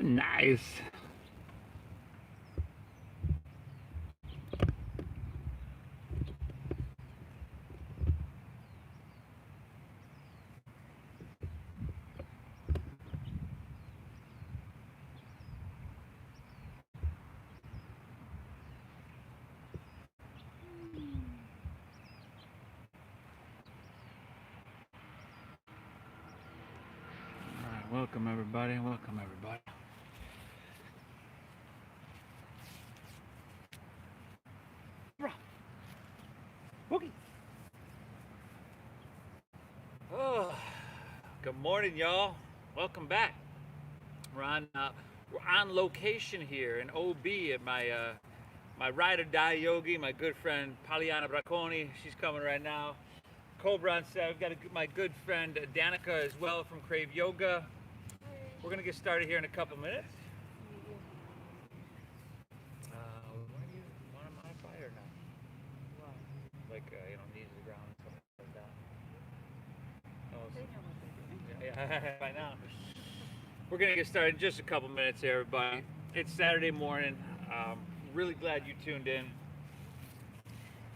Nice. All right, welcome everybody. Welcome everybody. Boogie. Oh, good morning, y'all. Welcome back. We're on location here in OB at my ride or die yogi, my good friend Pollyanna. She's coming right now. Cobra on set. We've got my good friend Danica as well from Crave Yoga. We're gonna get started here in a couple minutes. Why do you want to modify or not? Like knees to the ground and stuff like that. Yeah, by now. We're gonna get started in just a couple minutes, everybody. It's Saturday morning. Really glad you tuned in.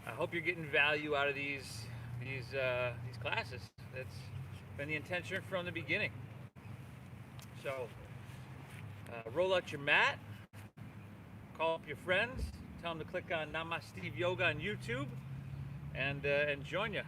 I hope you're getting value out of these classes. That's been the intention from the beginning. So roll out your mat, call up your friends, tell them to click on Namasteve Yoga on YouTube, and join you.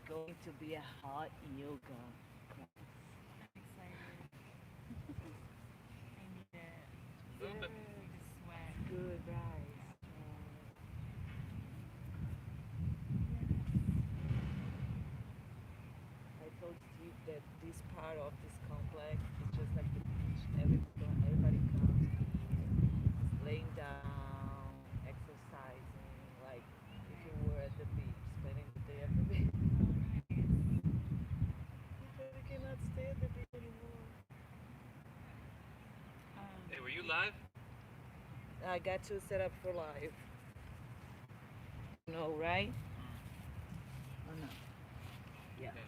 Going to be a hot yoga class. I'm excited. I need it. Good. The sweat. Good, right. I told Steve that this part of this complex is just like the beach. Everybody comes here, laying down, exercising, like if you were at the beach, spending the day at the beach. Because we cannot stay at the beach anymore. Hey, were you live? I got you set up for live. No, right? Oh no. Yeah. Okay.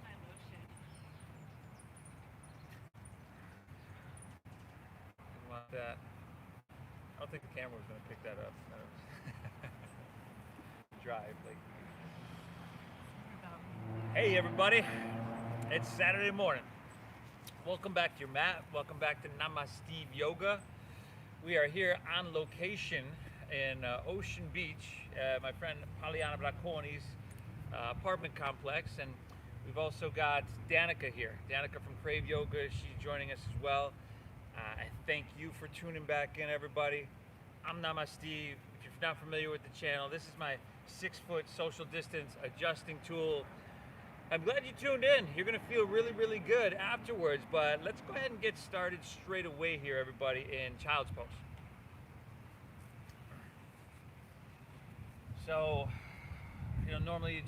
My lotion. Didn't want that. I don't think the camera was going to pick that up. Drive like. Hey everybody, it's Saturday morning. Welcome back to your mat. Welcome back to Namasteve Yoga. We are here on location in Ocean Beach, my friend Pollyanna apartment complex, and we've also got Danica here. Danica from Crave Yoga, she's joining us as well. I thank you for tuning back in, everybody. I'm Namasteve. If you're not familiar with the channel, this is my 6-foot social distance adjusting tool. I'm glad you tuned in. You're gonna feel really, really good afterwards, but let's go ahead and get started straight away here, everybody, in child's pose. So, normally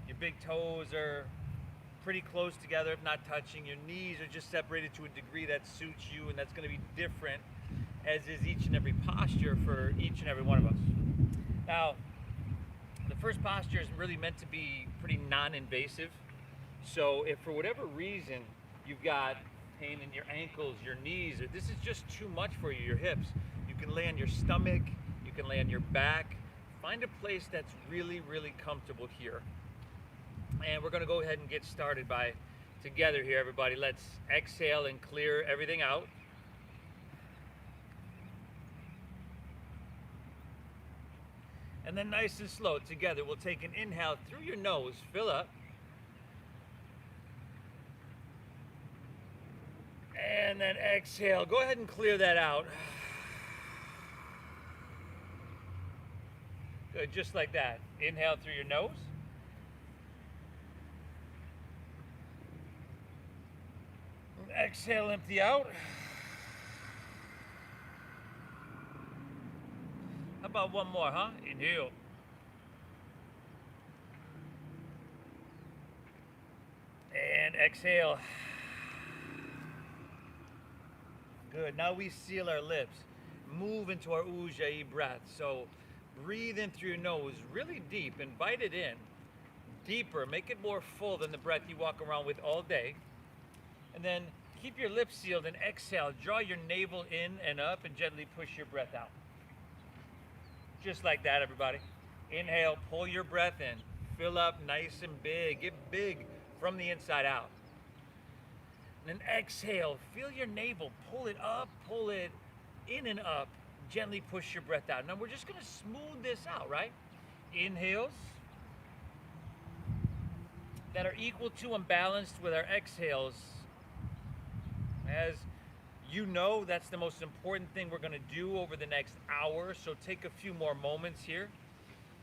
your big toes are pretty close together, if not touching. Your knees are just separated to a degree that suits you, and that's gonna be different, as is each and every posture for each and every one of us. Now, the first posture is really meant to be pretty non-invasive. So if for whatever reason you've got pain in your ankles, your knees, or this is just too much for you, your hips, you can lay on your stomach, you can lay on your back. Find a place that's really, really comfortable here. And we're gonna go ahead and get started together here, everybody. Let's exhale and clear everything out. And then nice and slow together, we'll take an inhale through your nose, fill up. And then exhale, go ahead and clear that out. Good, just like that. Inhale through your nose. Exhale, empty out. How about one more, huh? Inhale. And exhale. Good. Now we seal our lips. Move into our Ujjayi breath. So breathe in through your nose really deep. Invite it in. Deeper. Make it more full than the breath you walk around with all day. And then keep your lips sealed and exhale. Draw your navel in and up and gently push your breath out. Just like that, everybody. Inhale, pull your breath in. Fill up nice and big. Get big from the inside out. And then exhale, feel your navel. Pull it up, pull it in and up. Gently push your breath out. Now we're just gonna smooth this out, right? Inhales that are equal to and balanced with our exhales. As you know, that's the most important thing we're gonna do over the next hour. So take a few more moments here.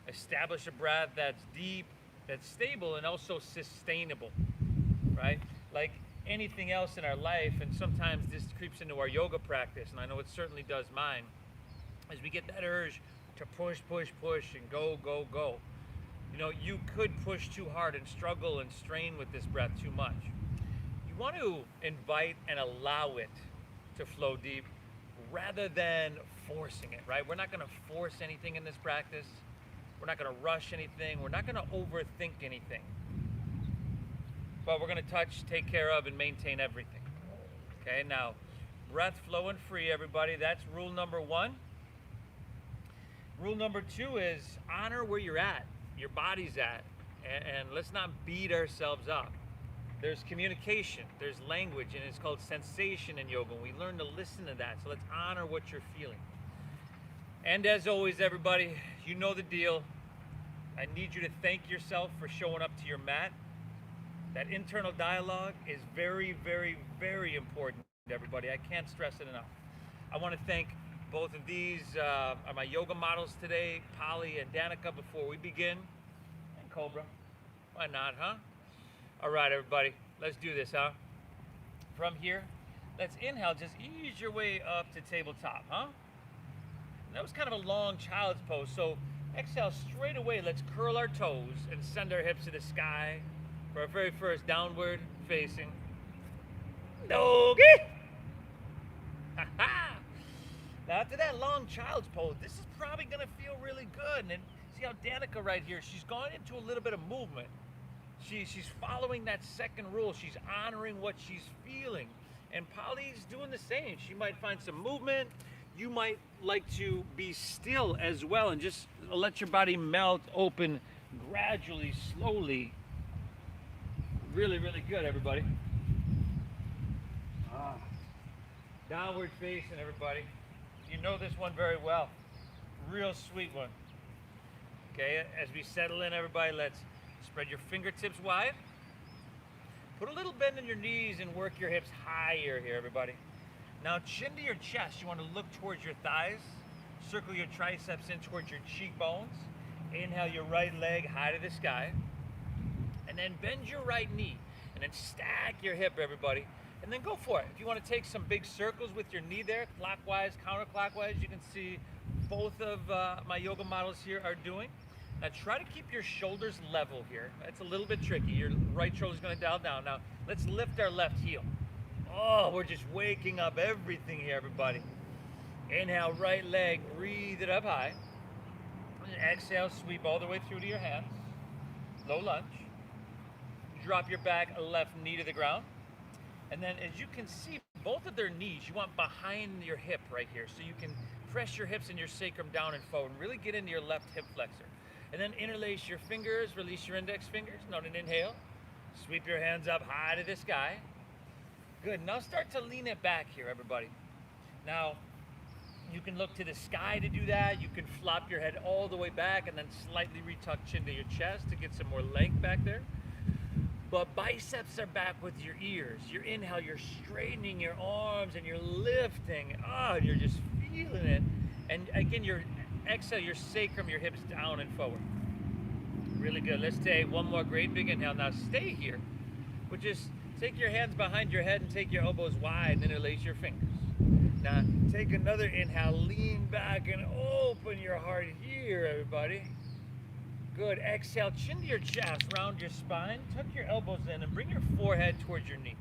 Establish a breath that's deep, that's stable, and also sustainable, right? Like anything else in our life, and sometimes this creeps into our yoga practice, and I know it certainly does mine, as we get that urge to push, and go. You could push too hard and struggle and strain with this breath too much. You want to invite and allow it to flow deep rather than forcing it, right? We're not going to force anything in this practice. We're not going to rush anything. We're not going to overthink anything. But we're going to touch, take care of, and maintain everything. Okay, now, breath flowing free, everybody. That's rule number 1. Rule number 2 is honor where you're at, your body's at, and let's not beat ourselves up. There's communication, there's language, and it's called sensation in yoga. We learn to listen to that, so let's honor what you're feeling. And as always, everybody, you know the deal. I need you to thank yourself for showing up to your mat. That internal dialogue is very, very, very important, everybody. I can't stress it enough. I want to thank both of these are my yoga models today, Polly and Danica, before we begin. And Cobra. Why not, huh? All right, everybody, let's do this, huh? From here, let's inhale, just ease your way up to tabletop, huh? And that was kind of a long child's pose, so exhale straight away. Let's curl our toes and send our hips to the sky for our very first downward facing doggy. Now after that long child's pose, this is probably gonna feel really good. And then see how Danica right here, she's gone into a little bit of movement. She's following that second rule. She's honoring what she's feeling. And Polly's doing the same. She might find some movement. You might like to be still as well and just let your body melt open gradually, slowly. Really, really good, everybody. Downward facing, everybody. You know this one very well. real sweet one. Okay, as we settle in, everybody, let's spread your fingertips wide. Put a little bend in your knees and work your hips higher here, everybody. Now chin to your chest. You want to look towards your thighs. Circle your triceps in towards your cheekbones. Inhale your right leg high to the sky. And then bend your right knee. And then stack your hip, everybody. And then go for it. If you want to take some big circles with your knee there, clockwise, counterclockwise, you can see both of my yoga models here are doing. Now try to keep your shoulders level here. That's a little bit tricky. Your right shoulder's going to dial down. Now let's lift our left heel. Oh, we're just waking up everything here, everybody. Inhale, right leg, breathe it up high. And exhale, sweep all the way through to your hands. Low lunge. Drop your back left knee to the ground. And then as you can see, both of their knees, you want behind your hip right here. So you can press your hips and your sacrum down and forward and really get into your left hip flexor. And then interlace your fingers, release your index fingers. Note an inhale. Sweep your hands up high to the sky. Good. Now start to lean it back here, everybody. Now, you can look to the sky to do that. You can flop your head all the way back and then slightly retuck chin to your chest to get some more length back there. But biceps are back with your ears. Your inhale, you're straightening your arms and you're lifting. Oh, you're just feeling it. And again, your exhale, your sacrum, your hips down and forward. Really good. Let's take one more great big inhale. Now stay here. But just take your hands behind your head and take your elbows wide and interlace your fingers. Now take another inhale, lean back and open your heart here, everybody. Good. Exhale, chin to your chest, round your spine, tuck your elbows in and bring your forehead towards your knee.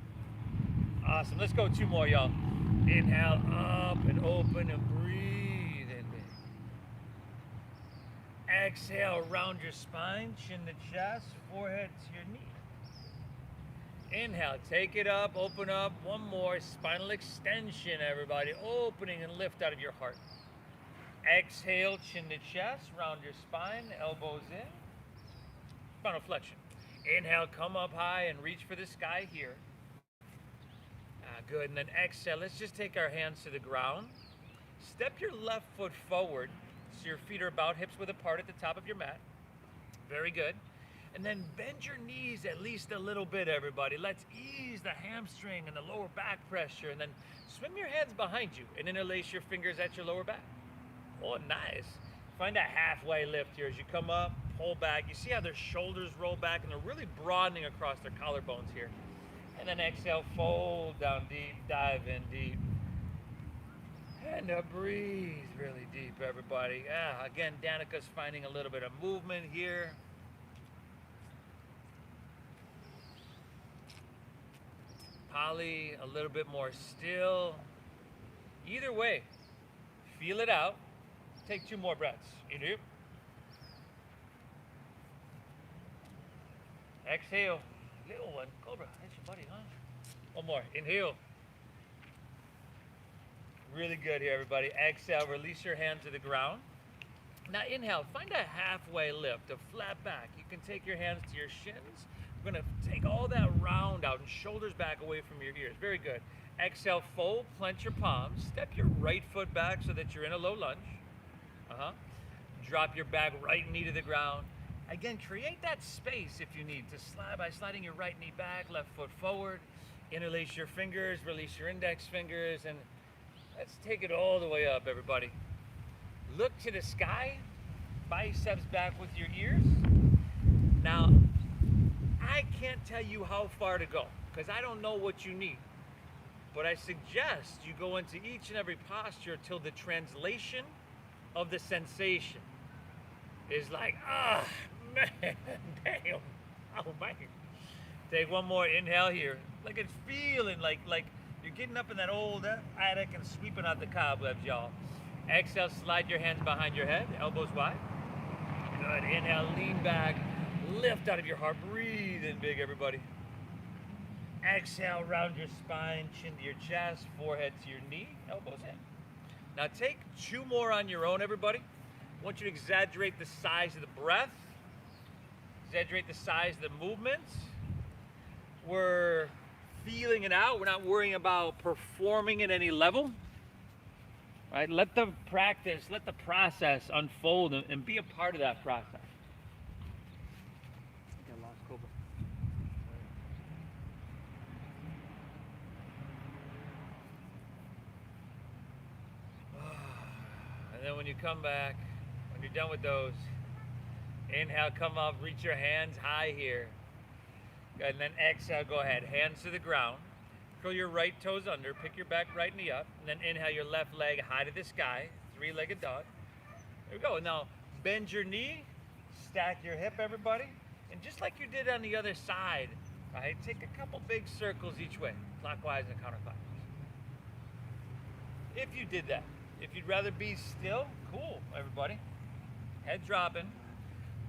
Awesome. Let's go two more, y'all. Inhale, up and open and breathe in. Exhale, round your spine, chin to chest, forehead to your knee. Inhale, take it up, open up. One more, spinal extension, everybody. Opening and lift out of your heart. Exhale, chin to chest, round your spine, elbows in. Spinal flexion. Inhale, come up high and reach for the sky here. Good, and then exhale. Let's just take our hands to the ground. Step your left foot forward so your feet are about hips width apart at the top of your mat. Very good. And then bend your knees at least a little bit, everybody. Let's ease the hamstring and the lower back pressure. And then swim your hands behind you and interlace your fingers at your lower back. Oh, nice. Find that halfway lift here as you come up, pull back. You see how their shoulders roll back and they're really broadening across their collarbones here. And then exhale, fold down deep, dive in deep. And breathe really deep, everybody. Again, Danica's finding a little bit of movement here. Polly, a little bit more still. Either way, feel it out. Take two more breaths. Inhale. Exhale. Little one. Cobra, that's your buddy, huh? One more. Inhale. Really good here, everybody. Exhale, release your hand to the ground. Now inhale, find a halfway lift, a flat back. You can take your hands to your shins. We're gonna take all that round out and shoulders back away from your ears. Very good. Exhale, fold, clench your palms. Step your right foot back so that you're in a low lunge. Drop your back right knee to the ground. Again, create that space if you need to slide by sliding your right knee back, left foot forward. Interlace your fingers, release your index fingers, and let's take it all the way up, everybody. Look to the sky, biceps back with your ears. Now, I can't tell you how far to go because I don't know what you need. But I suggest you go into each and every posture till the translation of the sensation is like, man, damn, oh man. Take one more inhale here. Like it's feeling like you're getting up in that old attic and sweeping out the cobwebs, y'all. Exhale, slide your hands behind your head, elbows wide. Good, inhale, lean back, lift out of your heart, breathe in big, everybody. Exhale, round your spine, chin to your chest, forehead to your knee, elbows in. Now take two more on your own, everybody. I want you to exaggerate the size of the breath, exaggerate the size of the movements. We're feeling it out. We're not worrying about performing at any level. Right? Let the practice, let the process unfold and be a part of that process. I think I lost Cobra. And then when you come back, when you're done with those, inhale, come up, reach your hands high here. And then exhale, go ahead, hands to the ground. Curl your right toes under, pick your back right knee up, and then inhale your left leg high to the sky, three-legged dog. There we go. Now, bend your knee, stack your hip, everybody. And just like you did on the other side, right, take a couple big circles each way, clockwise and counterclockwise. If you did that, if you'd rather be still, cool, everybody. Head dropping,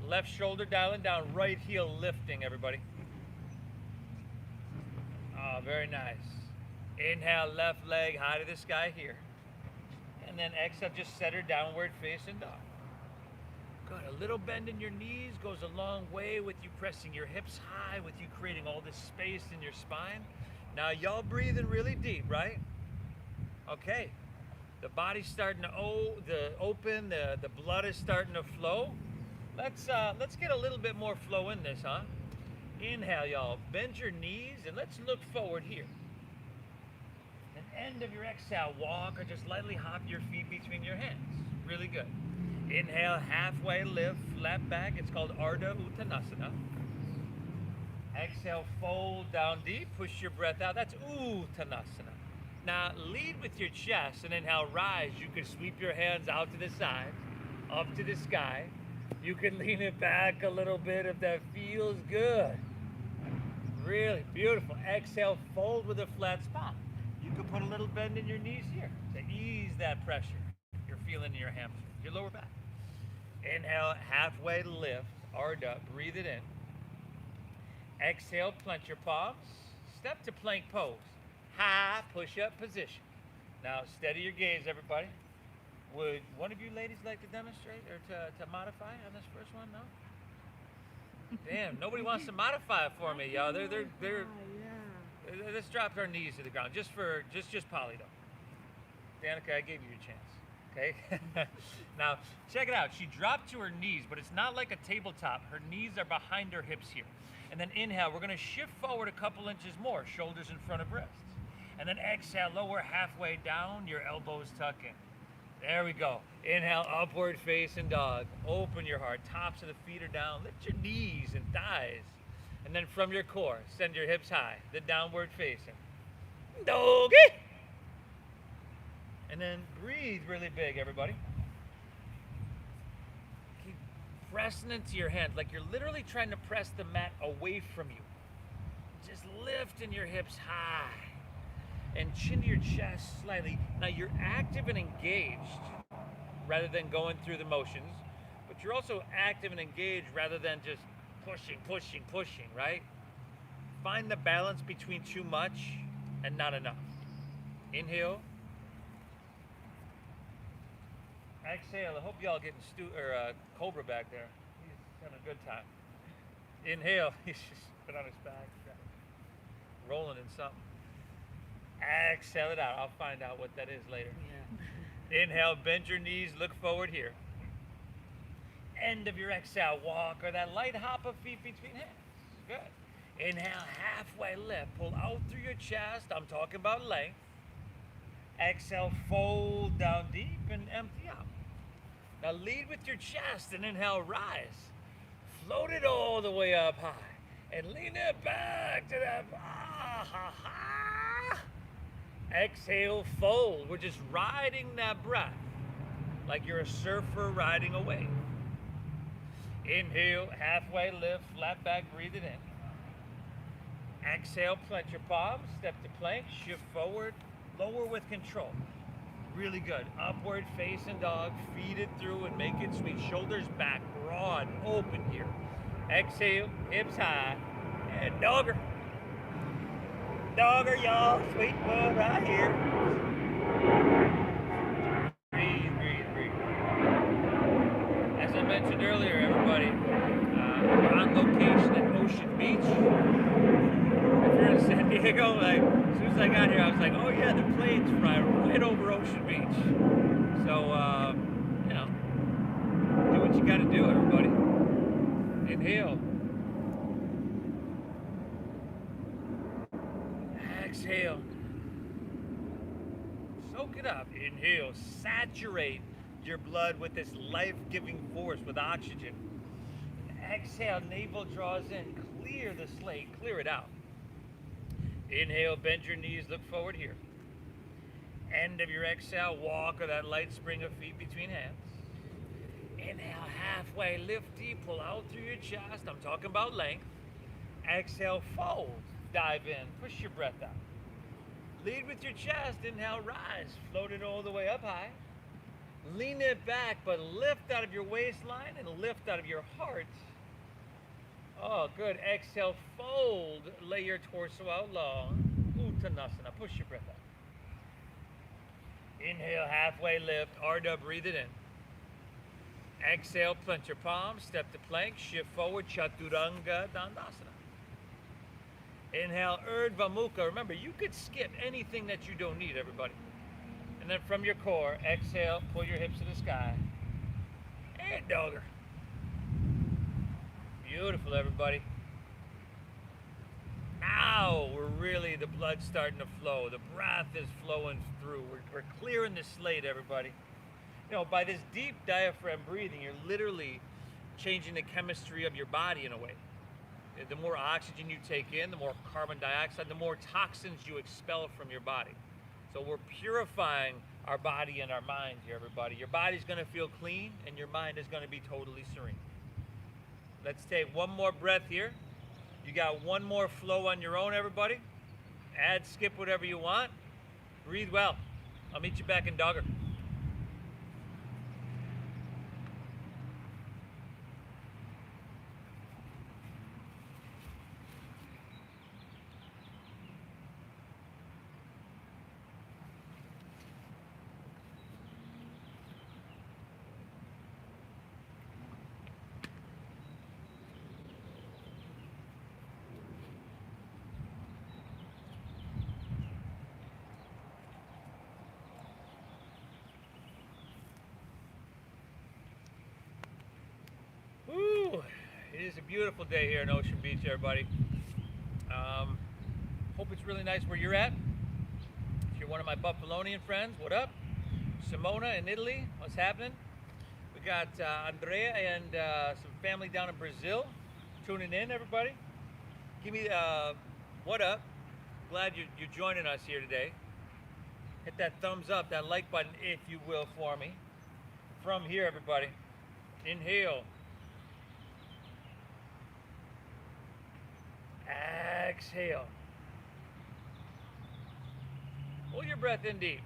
left shoulder dialing down, right heel lifting, everybody. Oh, very nice. Inhale, left leg high to the sky here. And then exhale, just set her downward facing dog. Good. A little bend in your knees goes a long way with you pressing your hips high, with you creating all this space in your spine. Now, y'all breathing really deep, right? Okay. The body's starting to open, the blood is starting to flow. Let's get a little bit more flow in this, huh? Inhale, y'all. Bend your knees and let's look forward here. At the end of your exhale, walk or just lightly hop your feet between your hands. Really good. Inhale, halfway lift, flat back. It's called Ardha Uttanasana. Exhale, fold down deep. Push your breath out. That's Uttanasana. Now, lead with your chest and inhale, rise. You can sweep your hands out to the side, up to the sky. You can lean it back a little bit if that feels good. Really beautiful. Exhale, fold with a flat spine. You can put a little bend in your knees here to ease that pressure you're feeling in your hamstring, your lower back. Inhale, halfway lift, Ardha, breathe it in. Exhale, plant your palms. Step to plank pose. High push-up position. Now, steady your gaze, everybody. Would one of you ladies like to demonstrate or to modify on this first one? No? Damn, nobody wants to modify it for me, y'all. Let's drop our knees to the ground. Just Polly, though. Danica, I gave you your chance. Okay? Now, check it out. She dropped to her knees, but it's not like a tabletop. Her knees are behind her hips here. And then inhale, we're going to shift forward a couple inches more, shoulders in front of breasts. And then exhale, lower halfway down, your elbows tuck in. There we go. Inhale, upward facing dog. Open your heart. Tops of the feet are down. Lift your knees and thighs. And then from your core, send your hips high. The downward facing. Doggy. And then breathe really big, everybody. Keep pressing into your hands like you're literally trying to press the mat away from you. Just lifting your hips high. And chin to your chest slightly. Now you're active and engaged rather than going through the motions, but you're also active and engaged rather than just pushing, right? Find the balance between too much and not enough. Inhale. Exhale. I hope y'all getting Cobra back there. He's having a good time. Inhale. He's just put on his back, rolling in something. Exhale it out. I'll find out what that is later. Yeah. Inhale, bend your knees, look forward here. End of your exhale, walk or that light hop of feet between hands. Good. Inhale, halfway lift. Pull out through your chest. I'm talking about length. Exhale, fold down deep and empty out. Now lead with your chest and inhale, rise. Float it all the way up high. And lean it back to that. Exhale, fold. We're just riding that breath like you're a surfer riding a wave. Inhale, halfway lift, flat back, breathe it in. Exhale, plant your palms, step to plank, shift forward, lower with control. Really good. Upward facing dog, feed it through and make it sweet. Shoulders back, broad, open here. Exhale, hips high, and dogger. Dogger, y'all. Sweet boy right here. Breathe. As I mentioned earlier, everybody, we're on location at Ocean Beach. If you're in San Diego, like, as soon as I got here, I was like, oh yeah, the planes fly right over Ocean Beach. So, you know, do what you got to do, everybody. Inhale. Exhale. Soak it up. Inhale. Saturate your blood with this life-giving force, with oxygen. Exhale. Navel draws in. Clear the slate. Clear it out. Inhale. Bend your knees. Look forward here. End of your exhale. Walk or that light spring of feet between hands. Inhale. Halfway. Lift deep. Pull out through your chest. I'm talking about length. Exhale. Fold. Dive in. Push your breath out. Lead with your chest. Inhale, rise. Float it all the way up high. Lean it back, but lift out of your waistline and lift out of your heart. Oh, good. Exhale, fold. Lay your torso out long. Uttanasana. Push your breath out. Inhale, halfway lift. Ardha, breathe it in. Exhale, plant your palms. Step to plank. Shift forward. Chaturanga Dandasana. Inhale, Urdhva Mukha. Remember, you could skip anything that you don't need, everybody. And then from your core, exhale, pull your hips to the sky. And dogger. Beautiful, everybody. Now the blood's starting to flow. The breath is flowing through. We're clearing the slate, everybody. You know, by this deep diaphragm breathing, you're literally changing the chemistry of your body in a way. The more oxygen you take in, the more carbon dioxide, the more toxins you expel from your body. So we're purifying our body and our mind here, everybody. Your body's going to feel clean and your mind is going to be totally serene. Let's take one more breath here. You got one more flow on your own, everybody. Add, skip whatever you want. Breathe well. I'll meet you back in dogger. It is a beautiful day here in Ocean Beach, everybody. Hope it's really nice where you're at. If you're one of my Buffalonian friends, what up? Simona in Italy, what's happening? We got Andrea and some family down in Brazil tuning in, everybody. Give me what up? Glad you're joining us here today. Hit that thumbs up, that like button, if you will, for me. From here, everybody. Inhale. Exhale. Pull your breath in deep.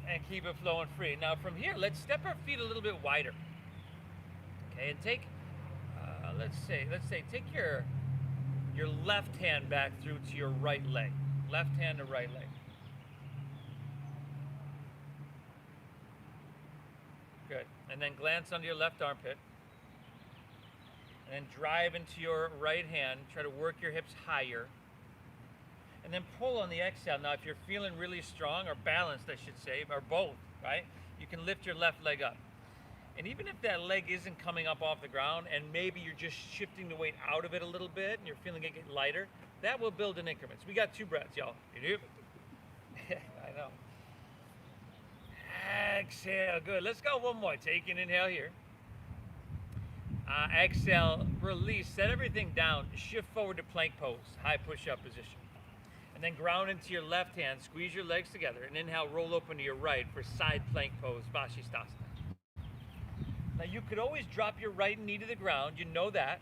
And keep it flowing free. Now from here, let's step our feet a little bit wider. Okay, and take, let's say, take your left hand back through to your right leg. Left hand to right leg. Good. And then glance under your left armpit. And then drive into your right hand. Try to work your hips higher. And then pull on the exhale. Now, if you're feeling really strong, or balanced, I should say, or both, right? You can lift your left leg up. And even if that leg isn't coming up off the ground, and maybe you're just shifting the weight out of it a little bit, and you're feeling it get lighter, that will build in increments. We got 2 breaths, y'all. I know. Exhale, good. Let's go one more. Take an inhale here. Exhale, release, set everything down, shift forward to plank pose, high push-up position. And then ground into your left hand, squeeze your legs together, and inhale, roll open to your right for side plank pose, Vashisthasana. Now you could always drop your right knee to the ground, you know that,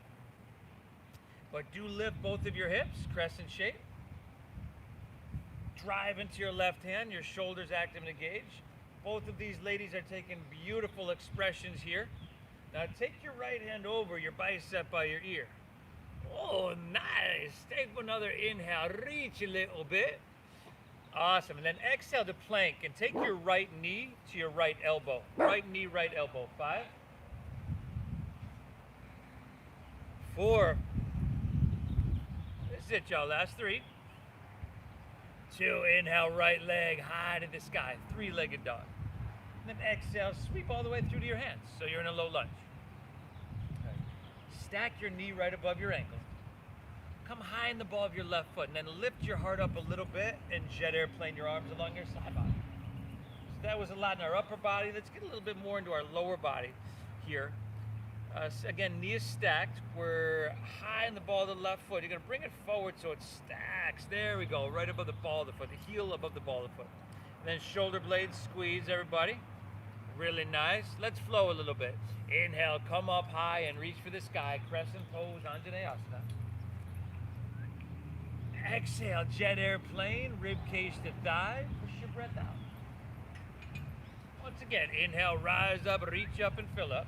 but do lift both of your hips, crescent shape. Drive into your left hand, your shoulders active and engaged. Both of these ladies are taking beautiful expressions here. Now take your right hand over your bicep by your ear. Oh, nice. Take another inhale. Reach a little bit. Awesome. And then exhale to plank and take your right knee to your right elbow. Right knee, right elbow. 5, 4. This is it, y'all. Last 3. 2, inhale, right leg high to the sky, 3-legged dog. And then exhale, sweep all the way through to your hands, so you're in a low lunge. Okay. Stack your knee right above your ankle. Come high in the ball of your left foot, and then lift your heart up a little bit and jet airplane your arms along your side body. So that was a lot in our upper body. Let's get a little bit more into our lower body here. Again, knee is stacked. We're high in the ball of the left foot. You're going to bring it forward so it stacks. There we go, right above the ball of the foot, the heel above the ball of the foot. And then shoulder blades squeeze, everybody. Really nice. Let's flow a little bit. Inhale, come up high and reach for the sky. Crescent pose, Anjaneyasana. Exhale, jet airplane, rib cage to thigh. Push your breath out. Once again, inhale, rise up, reach up and fill up.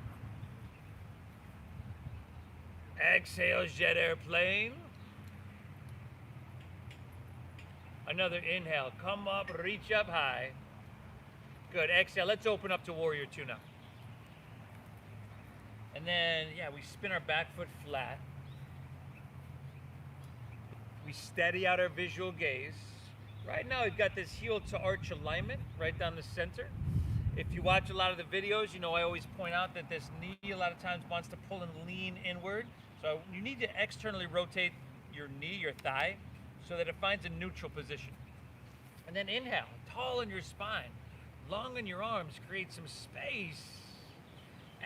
Exhale, jet airplane. Another inhale, come up, reach up high. Good, exhale, let's open up to warrior 2 now. And then, we spin our back foot flat. We steady out our visual gaze. Right now, we've got this heel to arch alignment right down the center. If you watch a lot of the videos, you know I always point out that this knee a lot of times wants to pull and lean inward. So you need to externally rotate your knee, your thigh, so that it finds a neutral position. And then inhale, tall in your spine, long in your arms, create some space.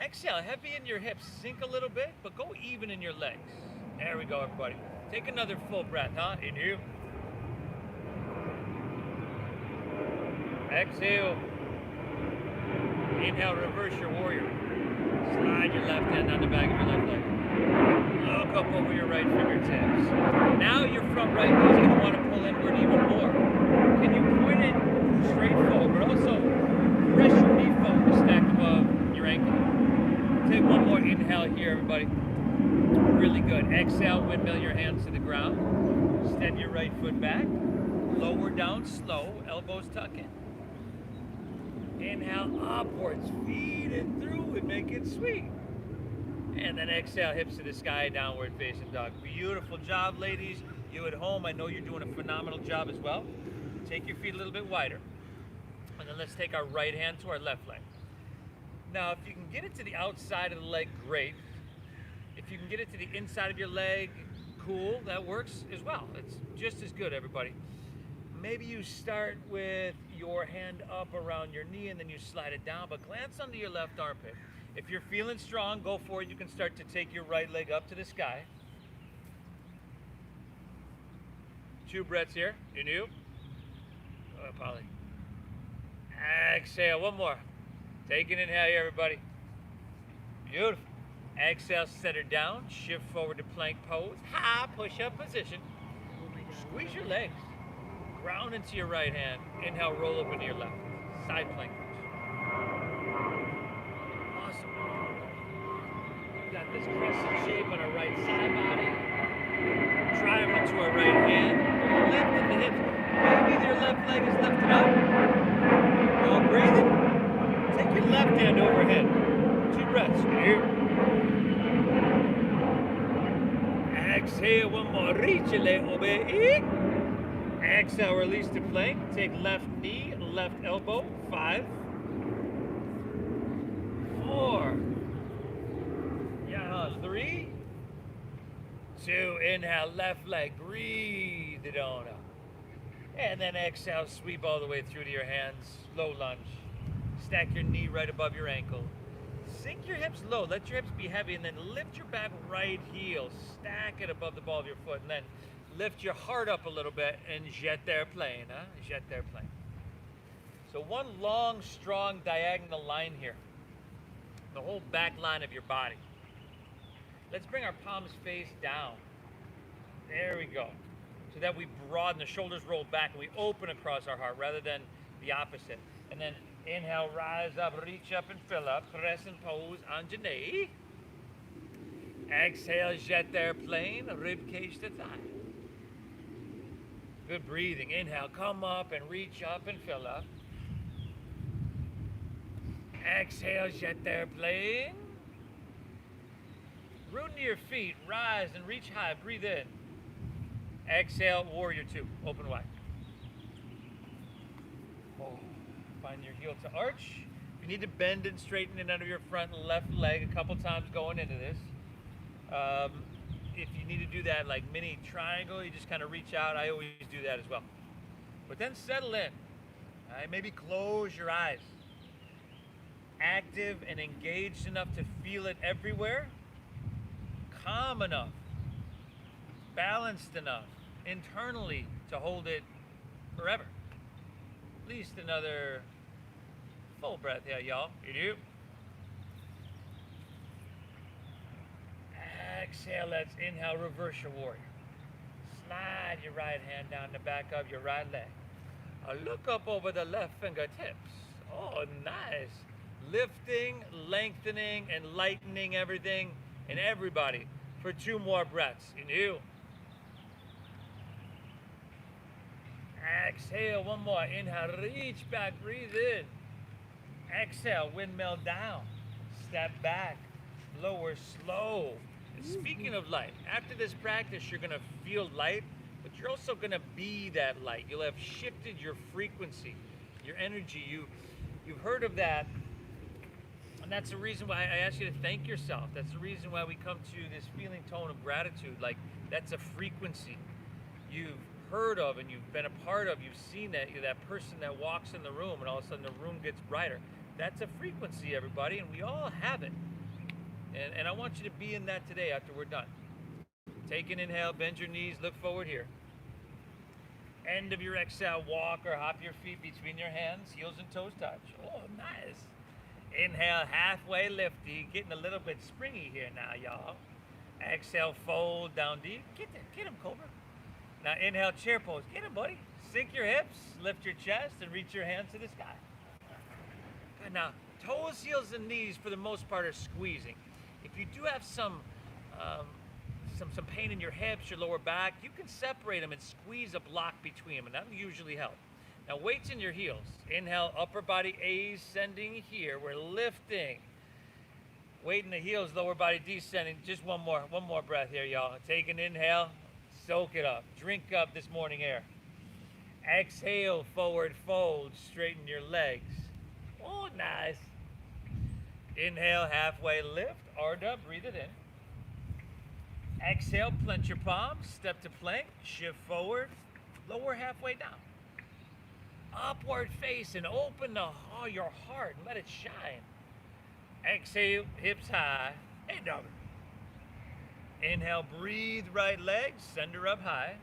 Exhale, heavy in your hips, sink a little bit, but go even in your legs. There we go, everybody. Take another full breath, huh? Inhale. Exhale. Inhale, reverse your warrior. Slide your left hand down the back of your left leg. Look up over your right fingertips. Now your front right knee is going to want to pull inward even more. Can you point it straight forward, but also press your knee forward to stack above your ankle. Take one more inhale here, everybody. Really good. Exhale, windmill your hands to the ground. Step your right foot back. Lower down slow, elbows tuck in. Inhale upwards, feed it through and make it sweet. And then exhale, hips to the sky, downward facing dog. Beautiful job, ladies. You at home, I know you're doing a phenomenal job as well. Take your feet a little bit wider. And then let's take our right hand to our left leg. Now, if you can get it to the outside of the leg, great. If you can get it to the inside of your leg, cool, that works as well. It's just as good, everybody. Maybe you start with your hand up around your knee and then you slide it down, but glance under your left armpit. If you're feeling strong, go for it. You can start to take your right leg up to the sky. 2 breaths here. Inhale. Oh, Polly. Exhale. One more. Take an inhale here, everybody. Beautiful. Exhale, set her down. Shift forward to plank pose. High push-up position. Squeeze your legs. Ground into your right hand. Inhale, roll up into your left. Side plank pose. Awesome. We've got this crescent shape on our right side body. Drive into our right hand. Lift at the hips. Maybe your left leg is lifted up. While breathing, take your left hand overhead. 2 breaths. Here. Exhale, one more. Reach it, obey. Exhale, release to plank. Take left knee, left elbow. 5, 4. 3, 2. Inhale, left leg. Breathe it on up. And then exhale, sweep all the way through to your hands. Low lunge. Stack your knee right above your ankle. Sink your hips low. Let your hips be heavy, and then lift your back right heel. Stack it above the ball of your foot, and then lift your heart up a little bit and jet airplane, huh? Jet airplane. So one long, strong diagonal line here. The whole back line of your body. Let's bring our palms face down. There we go. So that we broaden, the shoulders roll back, and we open across our heart rather than the opposite. And then inhale, rise up, reach up and fill up. Crescent pose, Anjaneyasana. Exhale, jet airplane, rib cage to thigh. Good breathing. Inhale, come up and reach up and fill up. Exhale, jet airplane. Root into your feet, rise and reach high, breathe in. Exhale, warrior 2, open wide. Find your heel to arch. You need to bend and straighten it under your front left leg a couple times going into this. If you need to do that like mini triangle, you just kind of reach out. I always do that as well. But then settle in. All right, maybe close your eyes. Active and engaged enough to feel it everywhere. Calm enough. Balanced enough internally to hold it forever. At least another full breath here, y'all. You do. Exhale, let's inhale, reverse your warrior. Slide your right hand down the back of your right leg. Look up over the left fingertips. Oh, nice. Lifting, lengthening, and lightening everything and everybody for 2 more breaths. Inhale. Exhale, 1 more. Inhale, reach back, breathe in. Exhale, windmill down. Step back, lower, slow. And speaking of light, after this practice, you're gonna feel light, but you're also gonna be that light. You'll have shifted your frequency, your energy. You've heard of that, and that's the reason why I ask you to thank yourself. That's the reason why we come to this feeling tone of gratitude. Like, that's a frequency you've heard of and you've been a part of. You've seen that, you're that person that walks in the room and all of a sudden the room gets brighter. That's a frequency, everybody, and we all have it. And I want you to be in that today after we're done. Take an inhale, bend your knees, look forward here. End of your exhale, walk or hop your feet between your hands, heels and toes touch. Oh, nice. Inhale, halfway lifty, getting a little bit springy here now, y'all. Exhale, fold down deep. Get him, Cobra. Now inhale, chair pose. Get him, buddy. Sink your hips, lift your chest, and reach your hands to the sky. Good. Now, toes, heels, and knees, for the most part, are squeezing. If you do have some pain in your hips, your lower back, you can separate them and squeeze a block between them, and that'll usually help. Now, weights in your heels. Inhale, upper body ascending here. We're lifting. Weight in the heels, lower body descending. Just one more breath here, y'all. Take an inhale, soak it up. Drink up this morning air. Exhale, forward fold, straighten your legs. Oh, nice. Inhale, halfway lift, Ardha, breathe it in. Exhale, plant your palms, step to plank, shift forward, lower halfway down. Upward face and open your heart and let it shine. Exhale, hips high, and down. Inhale, breathe right leg, send her up high.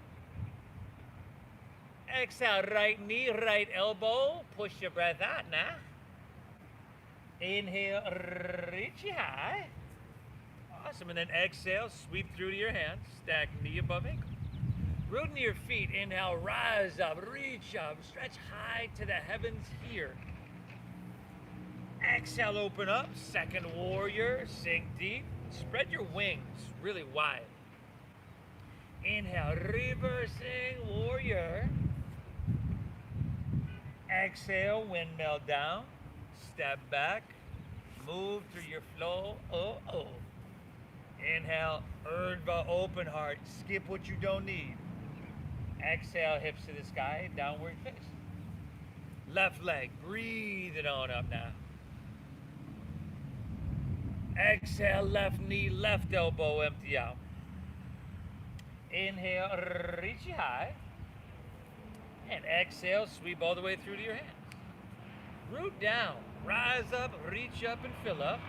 Exhale, right knee, right elbow, push your breath out now. Inhale, reach you high. Awesome. And then exhale, sweep through to your hands. Stack knee above ankle. Root into your feet. Inhale, rise up, reach up, stretch high to the heavens here. Exhale, open up. Second warrior, sink deep. Spread your wings really wide. Inhale, reversing warrior. Exhale, windmill down. Step back, move through your flow. Inhale, Urdhva, open heart. Skip what you don't need. Exhale, hips to the sky, downward face. Left leg, breathe it on up now. Exhale, left knee, left elbow, empty out. Inhale, reach you high. And exhale, sweep all the way through to your hands. Root down, rise up, reach up and fill up.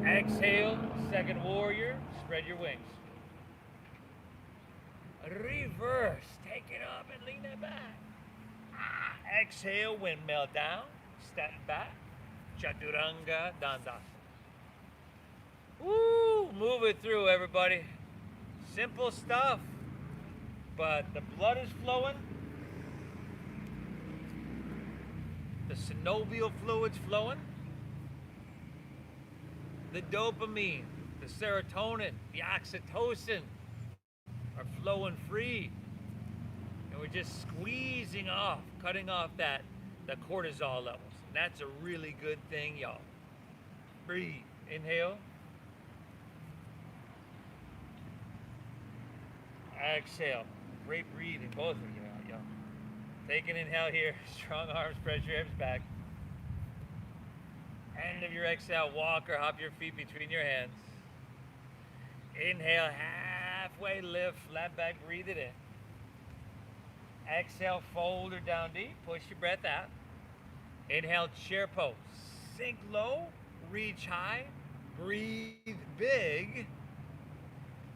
Exhale, second warrior, spread your wings. Reverse, take it up and lean it back. Exhale, windmill down, step back, chaturanga dandasana. Woo, move it through, everybody. Simple stuff, but the blood is flowing. The synovial fluid's flowing. The dopamine, the serotonin, the oxytocin are flowing free. And we're just squeezing off, cutting off the cortisol levels. And that's a really good thing, y'all. Breathe. Inhale. Exhale. Great breathing, both of you, y'all. Take an inhale here. Strong arms, press your hips back. End of your exhale, walk or hop your feet between your hands. Inhale, halfway lift, flat back, breathe it in. Exhale, fold or down deep, push your breath out. Inhale, chair pose. Sink low, reach high, breathe big.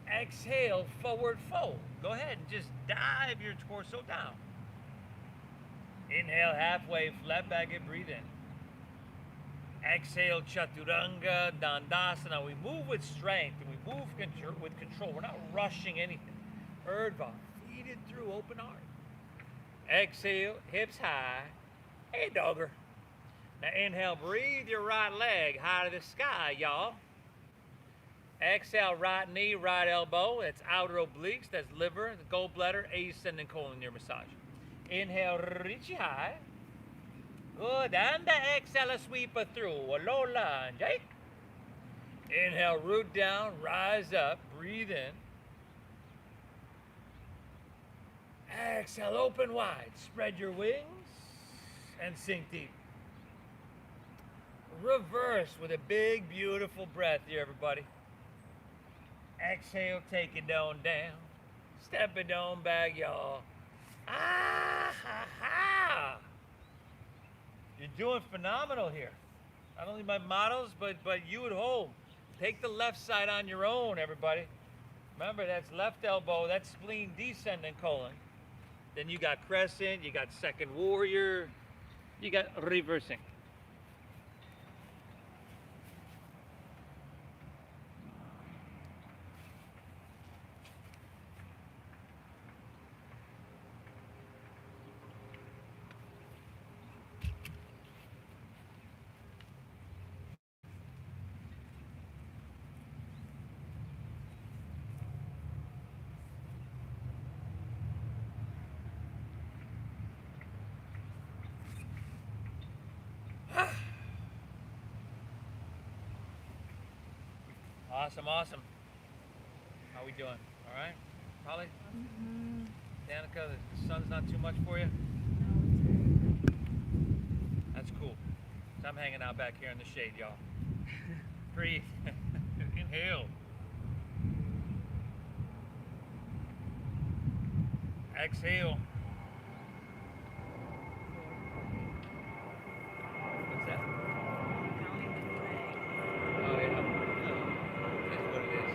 Exhale, forward fold. Go ahead and just dive your torso down. Inhale, halfway, flat back and breathe in. Exhale, chaturanga, dandasana. We move with strength and we move with control. We're not rushing anything. Urdhva, feed it through, open heart. Exhale, hips high. Hey, dogger. Now inhale, breathe your right leg high to the sky, y'all. Exhale, right knee, right elbow. That's outer obliques, that's liver, the gallbladder, ascending colon near massage. Inhale, reach high. Good, and exhale, sweep it through. A low lunge, eh? Inhale, root down, rise up, breathe in. Exhale, open wide, spread your wings, and sink deep. Reverse with a big, beautiful breath here, everybody. Exhale, take it down. Step it down back, y'all. Ah, ha, ha. You're doing phenomenal here. Not only my models, but you at home. Take the left side on your own, everybody. Remember, that's left elbow, that's spleen descending colon. Then you got Crescent, you got Second Warrior, you got reversing. Awesome. How we doing? All right? Polly? Danica, the sun's not too much for you? That's cool. So I'm hanging out back here in the shade, y'all. Breathe. Inhale. Exhale. What's that? Oh, yeah. It is what it is.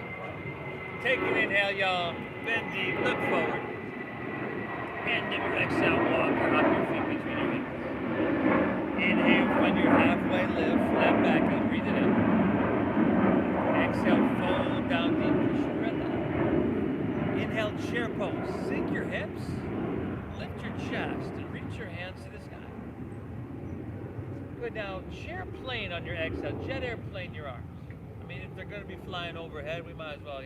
Take an inhale, y'all. Bend deep. Look forward. And then exhale. Walk or hop your feet between your legs. Inhale, find your halfway lift. Flat back and breathe it in. Exhale, fold down deep. Push your breath out. Inhale, chair pose. Sink your hips. Lift your chest and reach your hands to the sky. Good. Now, chair plane on your exhale. Jet airplane your arms. I mean, if they're going to be flying overhead, we might as well,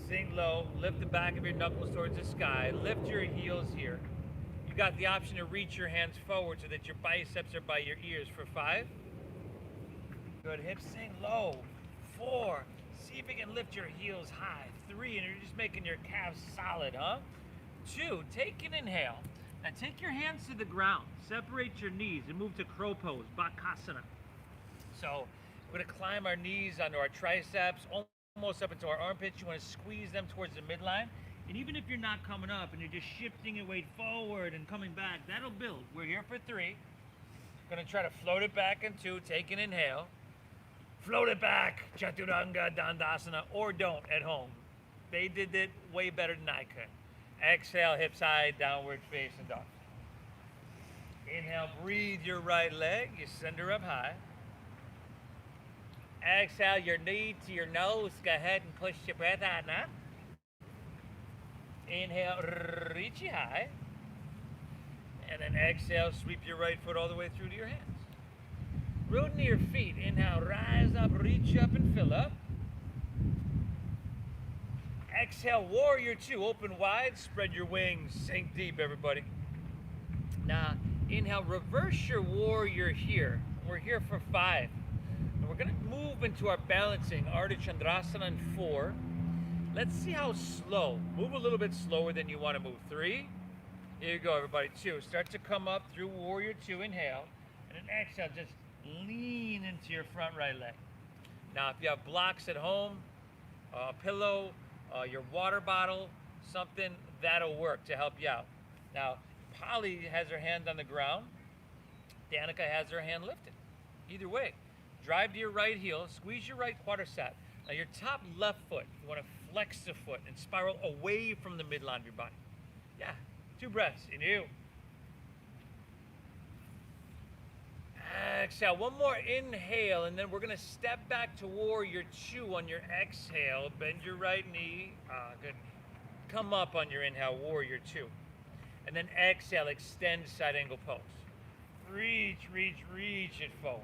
sink low. Lift the back of your knuckles towards the sky. Lift your heels here. You got the option to reach your hands forward so that your biceps are by your ears for 5. Good. Hips sink low. 4. See if you can lift your heels high. 3, and you're just making your calves solid, huh? 2, take an inhale. Now take your hands to the ground. Separate your knees and move to crow pose, Bakasana. So we're gonna climb our knees onto our triceps, almost up into our armpits. You wanna squeeze them towards the midline. And even if you're not coming up and you're just shifting your weight forward and coming back, that'll build. We're here for 3. Gonna try to float it back in 2, take an inhale. Float it back, Chaturanga, Dandasana, or don't at home. They did it way better than I could. Exhale, hips high, downward facing dog. Inhale, breathe your right leg, you send her up high. Exhale, your knee to your nose, go ahead and push your breath out now. Inhale, reach you high. And then exhale, sweep your right foot all the way through to your hands. Root into your feet. Inhale, rise up, reach up and fill up. Exhale, warrior 2. Open wide, spread your wings, sink deep, everybody. Now, inhale, reverse your warrior here. We're here for 5. And we're going to move into our balancing, Ardha Chandrasana in 4. Let's see how slow. Move a little bit slower than you want to move. 3, Here you go, everybody. 2. Start to come up through warrior 2. Inhale. And then exhale, just lean into your front right leg. Now, if you have blocks at home, a pillow, your water bottle, something, that'll work to help you out. Now, Polly has her hand on the ground. Danica has her hand lifted. Either way, drive to your right heel, squeeze your right quadricep. Now, your top left foot, you want to flex the foot and spiral away from the midline of your body. Yeah, 2 breaths. Inhale. Exhale. One more inhale, and then we're going to step back to warrior 2 on your exhale. Bend your right knee. Good. Come up on your inhale, warrior 2. And then exhale, extend side angle pose. Reach, reach, reach it forward.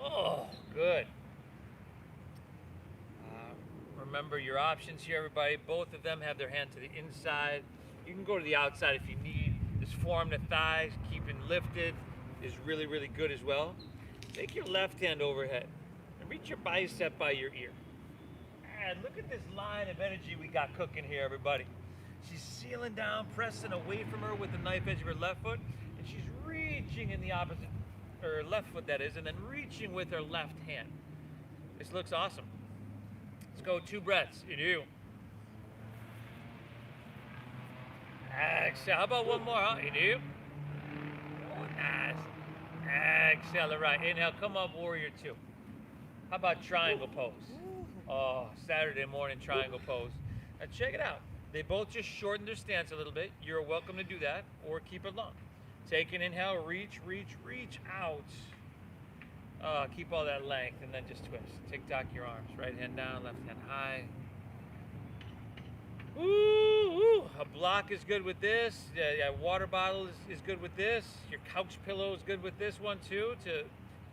Oh, good. Remember your options here, everybody. Both of them have their hand to the inside. You can go to the outside if you need. This forearm to thighs, keeping lifted, is really, really good as well. Take your left hand overhead and reach your bicep by your ear. And look at this line of energy we got cooking here, everybody. She's sealing down, pressing away from her with the knife edge of her left foot, and she's reaching in the opposite, or left foot that is, and then reaching with her left hand. This looks awesome. Let's go 2 breaths. Inhale. Exhale. How about one more? Huh? Inhale. Oh, nice. Exhale. All right. Inhale. Come up, warrior 2. How about triangle pose? Oh, Saturday morning triangle pose. Now check it out. They both just shorten their stance a little bit. You're welcome to do that or keep it long. Take an inhale, reach, reach, reach out. Keep all that length and then just twist. Tick-tock your arms. Right hand down, left hand high. Ooh, a block is good with this. Yeah, water bottle is good with this. Your couch pillow is good with this one too, to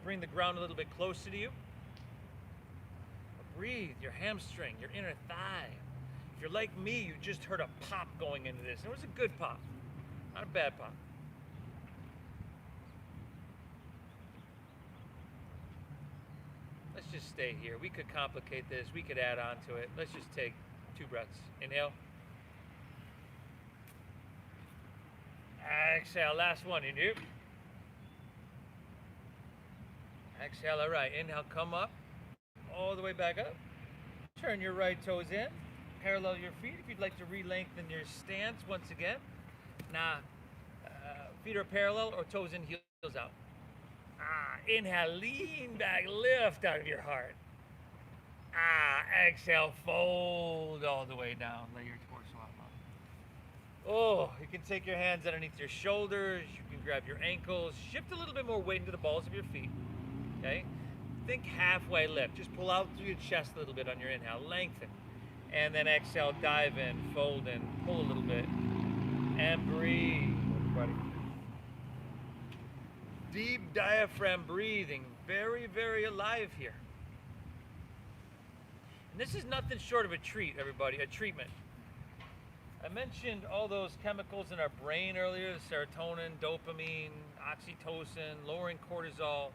bring the ground a little bit closer to you. Breathe, your hamstring, your inner thigh. If you're like me, you just heard a pop going into this. And it was a good pop, not a bad pop. Let's just stay here. We could complicate this. We could add on to it. Let's just take 2 breaths. Inhale. Exhale. Last one. Inhale. Exhale. All right. Inhale. Come up. All the way back up. Turn your right toes in. Parallel your feet if you'd like to re-lengthen your stance once again. Now, feet are parallel or toes in, heels out. Inhale, lean back, lift out of your heart. Exhale, fold all the way down. Lay your torso out. Oh, you can take your hands underneath your shoulders. You can grab your ankles. Shift a little bit more weight into the balls of your feet. Okay? Think halfway lift. Just pull out through your chest a little bit on your inhale. Lengthen. And then exhale, dive in, fold in, pull a little bit. And breathe, everybody. Deep diaphragm breathing. Very, very alive here. And this is nothing short of a treat, everybody, a treatment. I mentioned all those chemicals in our brain earlier, serotonin, dopamine, oxytocin, lowering cortisol.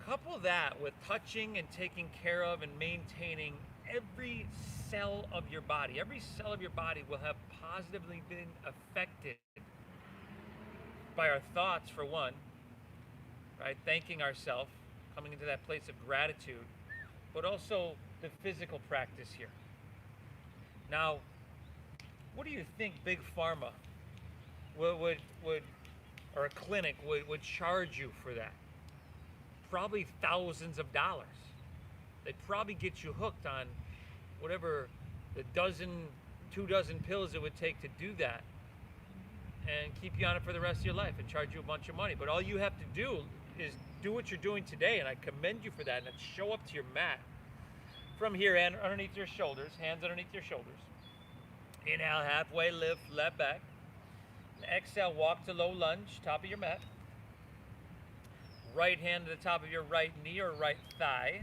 Couple that with touching and taking care of and maintaining every cell of your body. Every cell of your body will have positively been affected by our thoughts, for one, right? Thanking ourselves, coming into that place of gratitude, but also the physical practice here. Now, what do you think Big Pharma would or a clinic would charge you for that? Probably thousands of dollars. They'd probably get you hooked on whatever the 2 dozen pills it would take to do that, and keep you on it for the rest of your life and charge you a bunch of money. But all you have to do is do what you're doing today, and I commend you for that, and then show up to your mat. From here, and underneath your shoulders, hands underneath your shoulders. Inhale, halfway lift, left back. Exhale, walk to low lunge, top of your mat. Right hand to the top of your right knee or right thigh.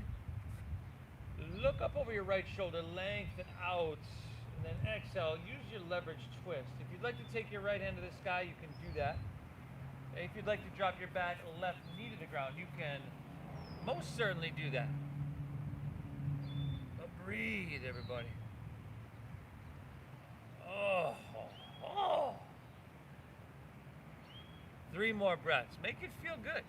Look up over your right shoulder, lengthen out, and then exhale. Use your leverage twist. If you'd like to take your right hand to the sky, you can do that. If you'd like to drop your back left knee to the ground, you can most certainly do that. But breathe, everybody. Oh. 3 more breaths. Make it feel good.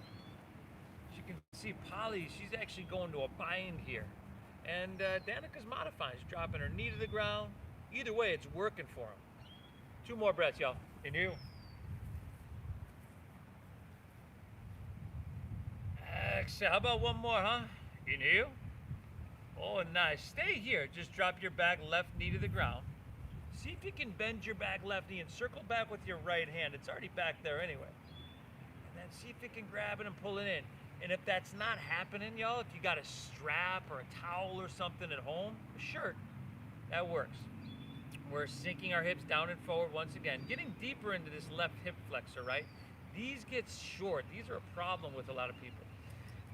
As you can see, Polly, she's actually going to a bind here. And Danica's modifying. She's dropping her knee to the ground. Either way, it's working for him. 2 more breaths, y'all. Inhale. Exhale. How about one more, huh? Inhale. Oh, nice. Stay here. Just drop your back left knee to the ground. See if you can bend your back left knee and circle back with your right hand. It's already back there anyway. And then see if you can grab it and pull it in. And if that's not happening, y'all, if you got a strap or a towel or something at home, a shirt, that works. We're sinking our hips down and forward once again, getting deeper into this left hip flexor, right? These get short. These are a problem with a lot of people.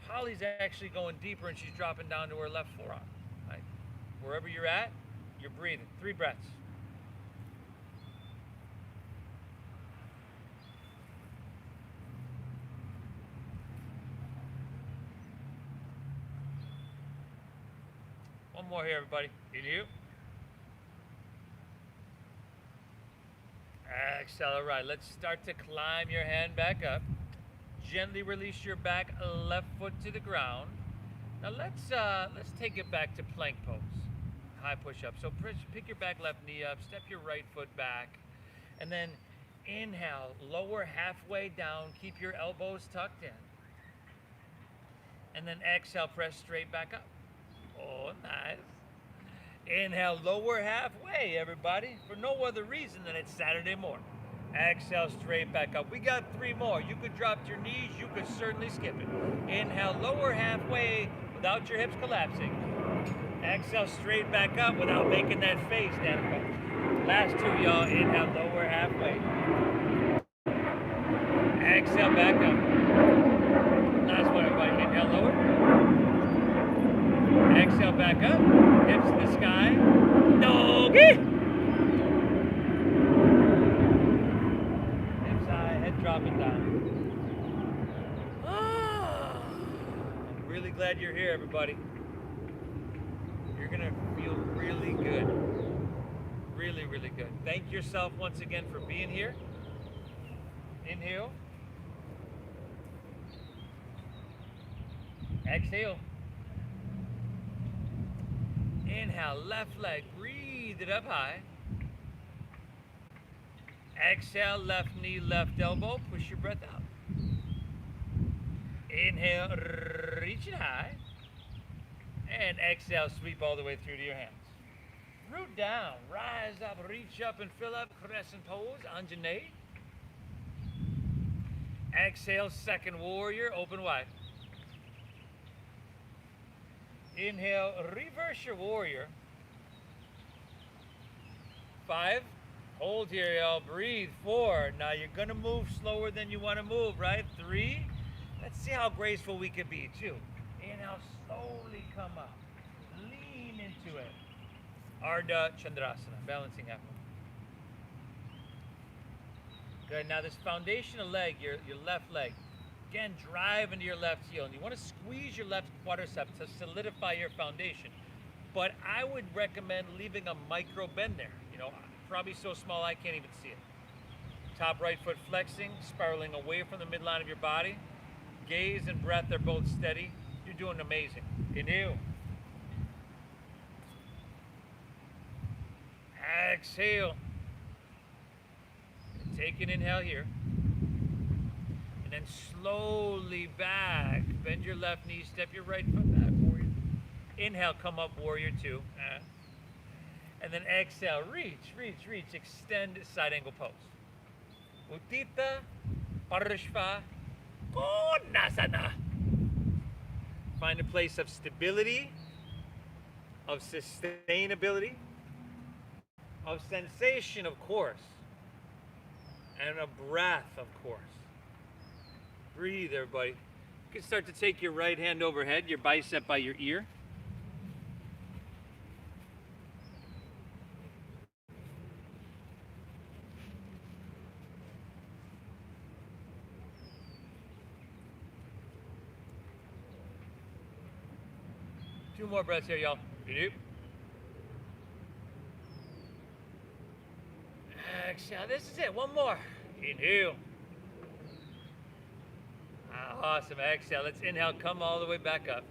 Polly's actually going deeper and she's dropping down to her left forearm, right? Wherever you're at, you're breathing. 3 breaths. One more here, everybody. Inhale. Exhale. All right, let's start to climb your hand back up. Gently release your back left foot to the ground. Now let's take it back to plank pose. High push-up. So pick your back left knee up, step your right foot back, and then inhale, lower halfway down, keep your elbows tucked in. And then exhale, press straight back up. Oh, nice. Inhale, lower halfway, everybody, for no other reason than it's Saturday morning. Exhale, straight back up. We got 3 more. You could drop your knees. You could certainly skip it. Inhale, lower halfway without your hips collapsing. Exhale, straight back up without making that face, Danica. Last 2, y'all. Inhale, lower halfway. Exhale, back up. Last one, everybody. Inhale, lower. Exhale, back up. Hips to the sky. Doggy. Hips high, head dropping down. I'm really glad you're here, everybody. You're going to feel really good. Really, really good. Thank yourself once again for being here. Inhale. Exhale. Inhale, left leg, breathe it up high. Exhale, left knee, left elbow, push your breath out. Inhale, reach it high. And exhale, sweep all the way through to your hands. Root down, rise up, reach up and fill up, crescent pose, Anjane. Exhale, second warrior, open wide. Inhale, reverse your warrior. 5, hold here, y'all, breathe. 4, now you're gonna move slower than you wanna move, right? 3, let's see how graceful we can be, 2. Inhale, slowly come up, lean into it. Ardha Chandrasana, balancing apple. Good, now this foundational leg, your left leg, again, drive into your left heel, and you want to squeeze your left quadriceps to solidify your foundation. But I would recommend leaving a micro bend there. You know, probably so small I can't even see it. Top right foot flexing, spiraling away from the midline of your body. Gaze and breath are both steady. You're doing amazing. Inhale. Exhale. Take an inhale here. And then slowly back. Bend your left knee, step your right foot back, warrior. Inhale, come up, warrior 2. And then exhale, reach, extend side angle pose. Uttita Parshva Konasana. Find a place of stability, of sustainability, of sensation, of course, and a breath, of course. Breathe, everybody. You can start to take your right hand overhead, your bicep by your ear. Two more breaths here, y'all. Exhale. This is it. One more. Inhale. Awesome. Exhale. Let's inhale. Come all the way back up.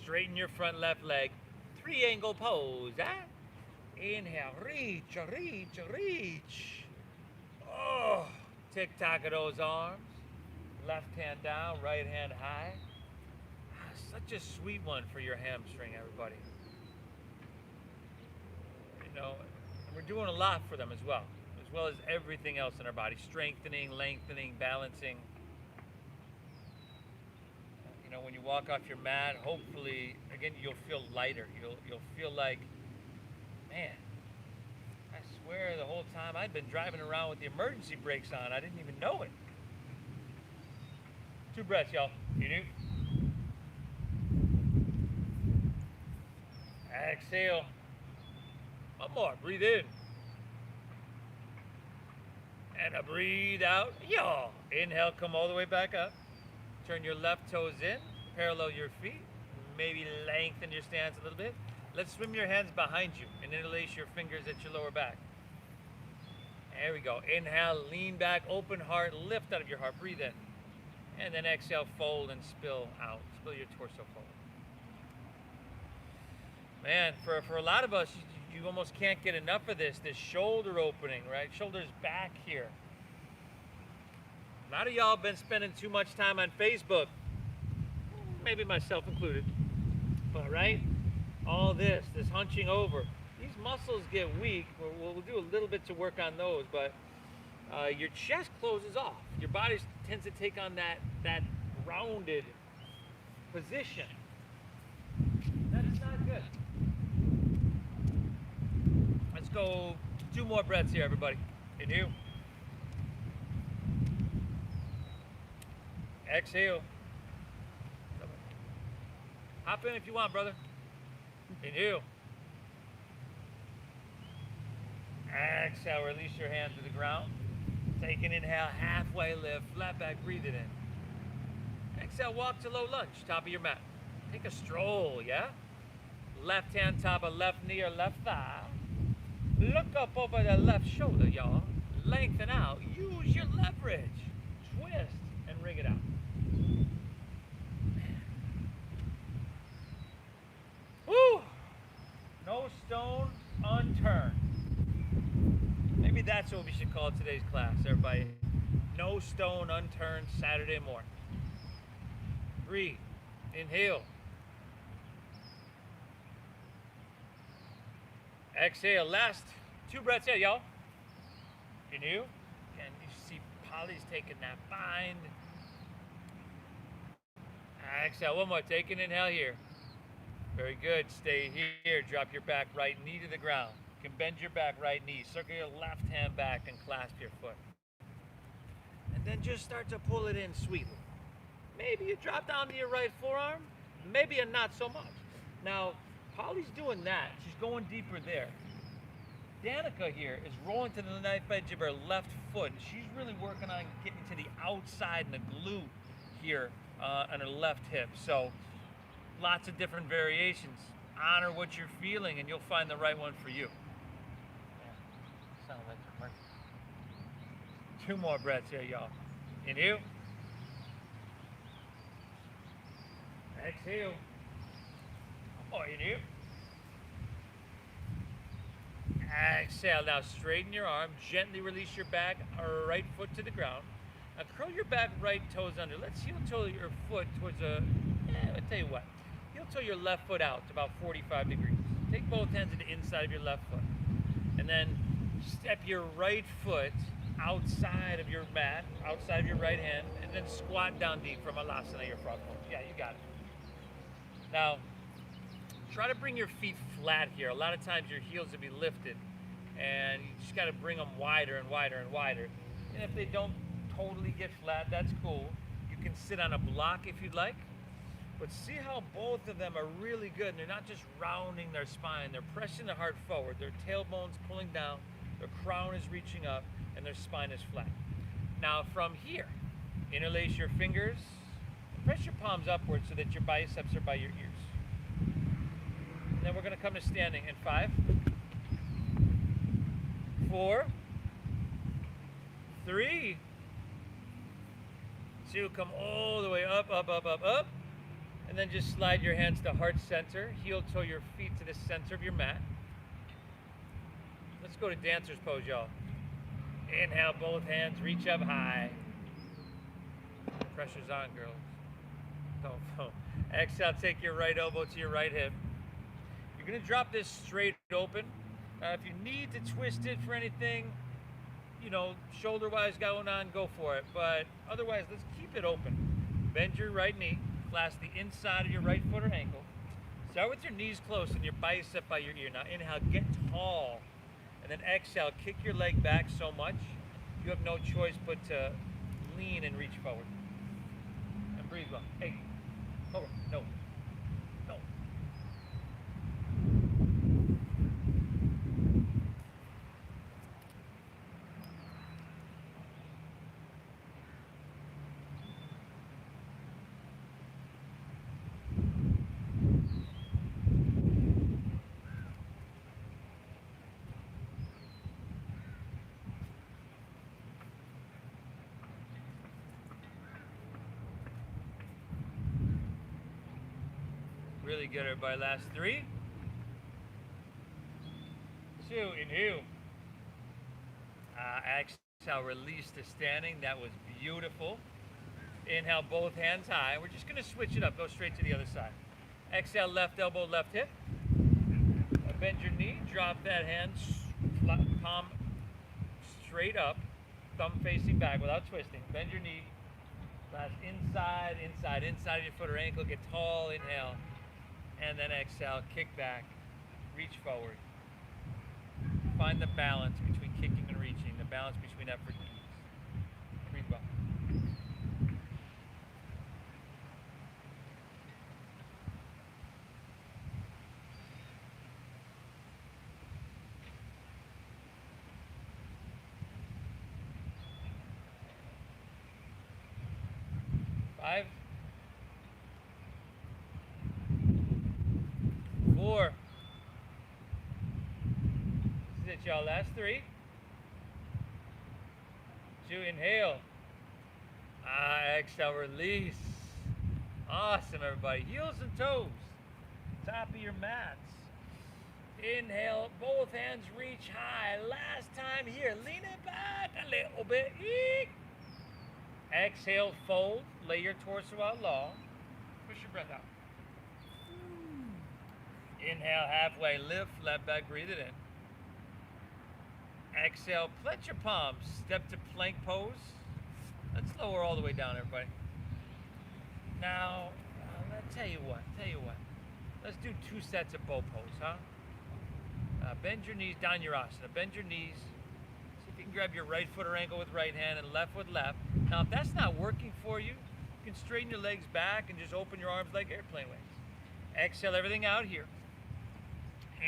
Straighten your front left leg. 3-angle pose. Huh? Inhale. Reach, reach, reach. Oh, tick-tock of those arms. Left hand down, right hand high. Such a sweet one for your hamstring, everybody. You know, we're doing a lot for them as well as everything else in our body. Strengthening, lengthening, balancing. You know, when you walk off your mat, hopefully, again, you'll feel lighter. You'll feel like, man, I swear the whole time I'd been driving around with the emergency brakes on. I didn't even know it. 2 breaths, y'all. You do. Exhale. One more. Breathe in. And a breathe out. Y'all. Inhale, come all the way back up. Turn your left toes in. Parallel your feet. Maybe lengthen your stance a little bit. Let's swim your hands behind you and interlace your fingers at your lower back. There we go. Inhale, lean back, open heart, lift out of your heart. Breathe in. And then exhale, fold and spill out. Spill your torso forward. Man, for a lot of us, you almost can't get enough of this shoulder opening, right? Shoulders back here. A lot of y'all have been spending too much time on Facebook. Maybe myself included. But right? All this hunching over. These muscles get weak. We'll do a little bit to work on those, but your chest closes off. Your body tends to take on that rounded position. That is not good. Let's go 2 more breaths here, everybody. Inhale. Exhale. Hop in if you want, brother. Inhale. Exhale, release your hands to the ground. Take an inhale, halfway lift, flat back, breathe it in. Exhale, walk to low lunge, top of your mat. Take a stroll, yeah? Left hand top of left knee or left thigh. Look up over the left shoulder, y'all. Lengthen out, use your leverage. Twist and ring it out. Woo! No stone unturned. Maybe that's what we should call today's class, everybody. No stone unturned Saturday morning. Breathe. Inhale. Exhale. Last 2 breaths here, y'all. Inhale. And you see Polly's taking that bind. Exhale. One more. Take an inhale here. Very good. Stay here. Drop your back right knee to the ground. You can bend your back right knee. Circle your left hand back and clasp your foot. And then just start to pull it in sweetly. Maybe you drop down to your right forearm. Maybe not so much. Now, Polly's doing that. She's going deeper there. Danica here is rolling to the knife edge of her left foot. She's really working on getting to the outside and the glute here on her left hip. So lots of different variations. Honor what you're feeling and you'll find the right one for you. Yeah, sound like you're working. 2 more breaths here, y'all. Inhale. Exhale. Oh, inhale. Exhale. Now straighten your arm. Gently release your back, right foot to the ground. Now curl your back right toes under. Let's heel toe your foot towards I'll tell you what. Heel toe your left foot out to about 45 degrees. Take both hands to the inside of your left foot. And then step your right foot outside of your mat, outside of your right hand, and then squat down deep from Alasana, your front foot. Yeah, you got it. Now, try to bring your feet flat here. A lot of times your heels will be lifted, and you just got to bring them wider and wider and wider. And if they don't totally get flat, that's cool. You can sit on a block if you'd like. But see how both of them are really good. And they're not just rounding their spine. They're pressing the heart forward. Their tailbone's pulling down. Their crown is reaching up. And their spine is flat. Now from here, interlace your fingers. And press your palms upwards so that your biceps are by your ears. And then we're going to come to standing in 5, 4, 3, 2, come all the way up, up, up, up, up. And then just slide your hands to heart center. Heel toe your feet to the center of your mat. Let's go to dancer's pose, y'all. Inhale, both hands, reach up high. Pressure's on, girls. Don't. Exhale, take your right elbow to your right hip. You're gonna drop this straight open. If you need to twist it for anything, shoulder-wise going on, go for it. But otherwise, let's keep it open. Bend your right knee, clasp the inside of your right foot or ankle. Start with your knees close and your bicep by your ear. Now inhale, get tall. And then exhale, kick your leg back so much, you have no choice but to lean and reach forward. And breathe well. Hey, over, no. Really good, everybody. Last 3, 2, inhale. Exhale, release to standing. That was beautiful. Inhale, both hands high. We're just going to switch it up. Go straight to the other side. Exhale, left elbow, left hip. Bend your knee. Drop that hand. Palm straight up. Thumb facing back without twisting. Bend your knee. Last inside, inside, inside of your foot or ankle. Get tall. Inhale. And then exhale, kick back, reach forward. Find the balance between kicking and reaching, the balance between effort and ease. Breathe well. Five. 4. This is it, y'all. Last 3. 2, inhale. Exhale, release. Awesome, everybody. Heels and toes. Top of your mats. Inhale, both hands reach high. Last time here. Lean it back a little bit. Eek. Exhale, fold. Lay your torso out long. Push your breath out. Inhale, halfway lift, flat back, breathe it in. Exhale, plant your palms, step to plank pose. Let's lower all the way down, everybody. Now, let's tell you what. Let's do 2 sets of bow pose, huh? Bend your knees, down your asana. Bend your knees. See if you can grab your right foot or ankle with right hand and left with left. Now, if that's not working for you, you can straighten your legs back and just open your arms like airplane wings. Exhale everything out here.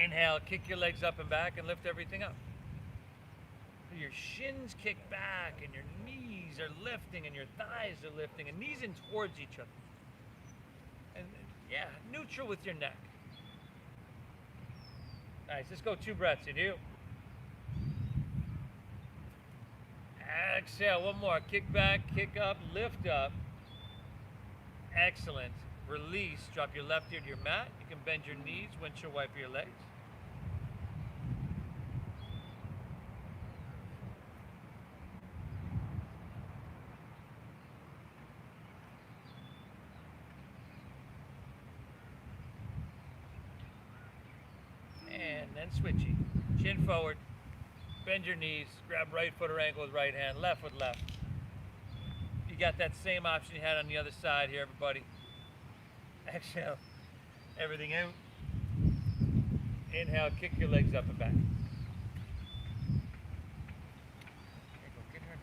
Inhale, kick your legs up and back and lift everything up. So your shins kick back and your knees are lifting and your thighs are lifting and knees in towards each other. And yeah, neutral with your neck. Nice, let's go 2 breaths. Inhale. Exhale, one more. Kick back, kick up, lift up. Excellent. Release. Drop your left ear to your mat. You can bend your knees, windshield wiper your legs. And then switchy. Chin forward. Bend your knees. Grab right foot or ankle with right hand. Left with left. You got that same option you had on the other side here, everybody. Exhale, everything out. Inhale, kick your legs up and back. Get her.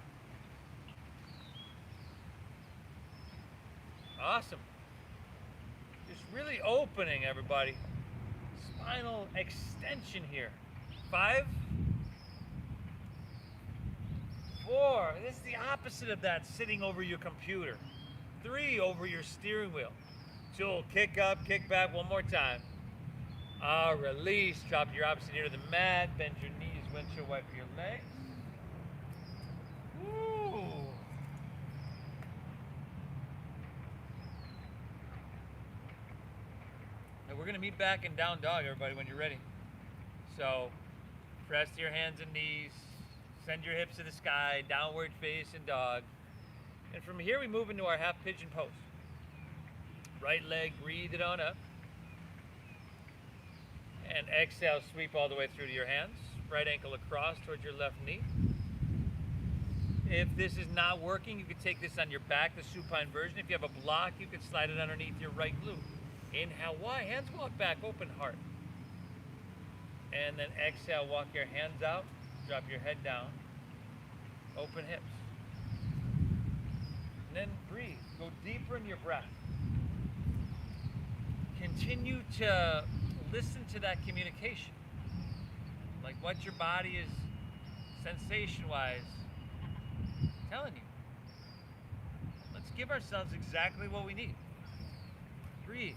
Awesome. Just really opening, everybody. Spinal extension here. 5, 4. This is the opposite of that, sitting over your computer. 3, over your steering wheel. 2, kick up, kick back, one more time. Release, drop your opposite ear to the mat, bend your knees, windshield wiper your legs. Woo. we're gonna meet back in down dog, everybody, when you're ready. So press to your hands and knees, send your hips to the sky, downward facing dog. And from here we move into our half pigeon pose. Right leg, breathe it on up. And exhale, sweep all the way through to your hands. Right ankle across towards your left knee. If this is not working, you can take this on your back, the supine version. If you have a block, you can slide it underneath your right glute. Inhale, wide, hands walk back, open heart. And then exhale, walk your hands out, drop your head down, open hips. And then breathe, go deeper in your breath. Continue to listen to that communication. Like what your body is sensation-wise telling you. Let's give ourselves exactly what we need. Breathe.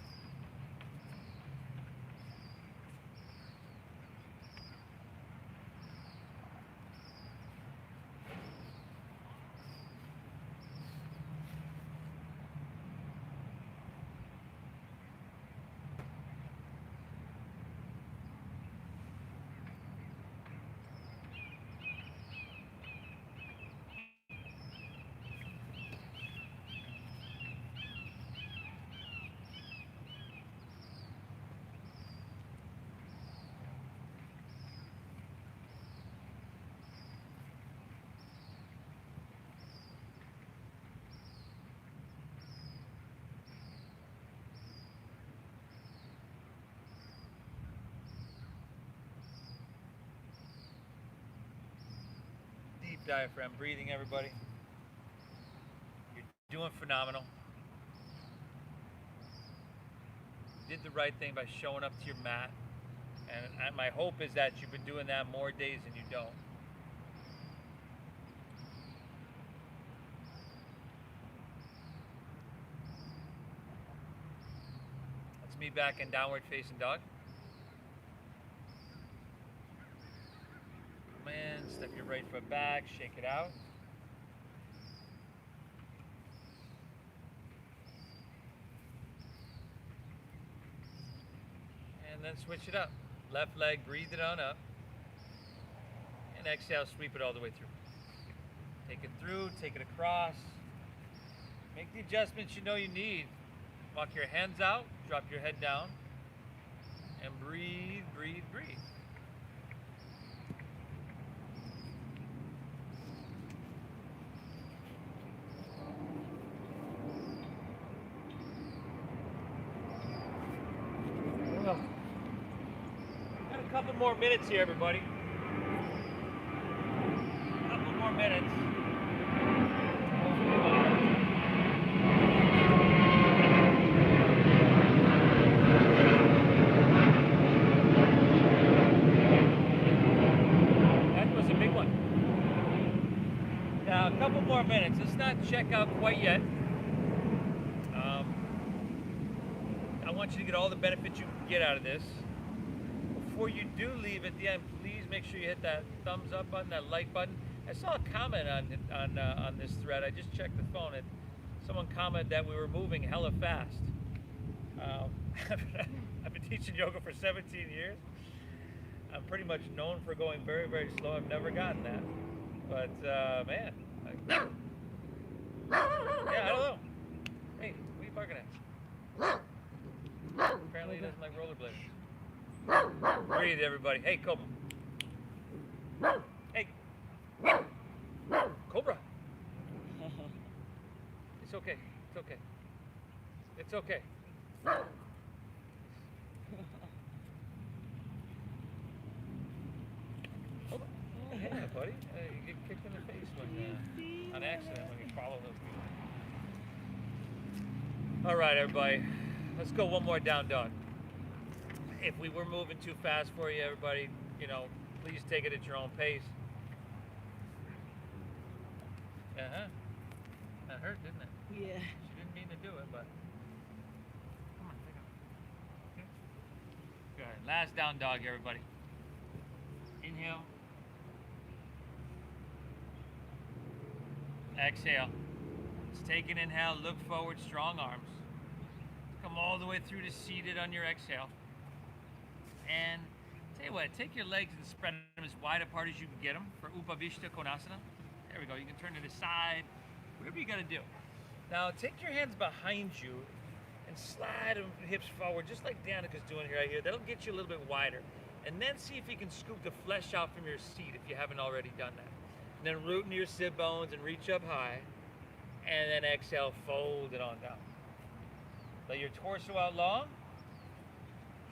Diaphragm breathing, everybody. You're doing phenomenal. You did the right thing by showing up to your mat, and my hope is that you've been doing that more days than you don't. Let's meet back in downward facing dog. In, step your right foot back, shake it out. And then switch it up. Left leg, breathe it on up. And exhale, sweep it all the way through. Take it through, take it across. Make the adjustments you know you need. Walk your hands out, drop your head down. And breathe, breathe, breathe. Couple more minutes here, everybody. Couple more minutes. That was a big one. Now, a couple more minutes. Let's not check out quite yet. I want you to get all the benefits you can get out of this. Before you do leave at the end, please make sure you hit that thumbs up button, that like button. I saw a comment on this thread. I just checked the phone, and someone commented that we were moving hella fast. I've been teaching yoga for 17 years. I'm pretty much known for going very, very slow. I've never gotten that. But, man. Yeah, I don't know. Hey, what are you barking at? Apparently he doesn't like rollerblading. Breathe, everybody. Hey, Cobra. Hey. Cobra. It's okay. It's okay. It's okay. Cobra. Yeah, buddy. You get kicked in the face when, on accident when you follow those people. All right, everybody. Let's go one more down dog. If we were moving too fast for you, everybody, you know, please take it at your own pace. That hurt, didn't it? Yeah. She didn't mean to do it, but come on, take it. Okay. Good. Last down dog, everybody. Inhale. Exhale. Let's take an inhale. Look forward. Strong arms. Come Come all the way through to seated on your exhale. And tell you what, take your legs and spread them as wide apart as you can get them for Upavishta Konasana. There we go. You can turn to the side, whatever you got to do. Now take your hands behind you and slide them hips forward, just like Danica's doing here right here. That'll get you a little bit wider. And then see if you can scoop the flesh out from your seat if you haven't already done that. And then root into your sit bones and reach up high. And then exhale, fold it on down. Let your torso out long.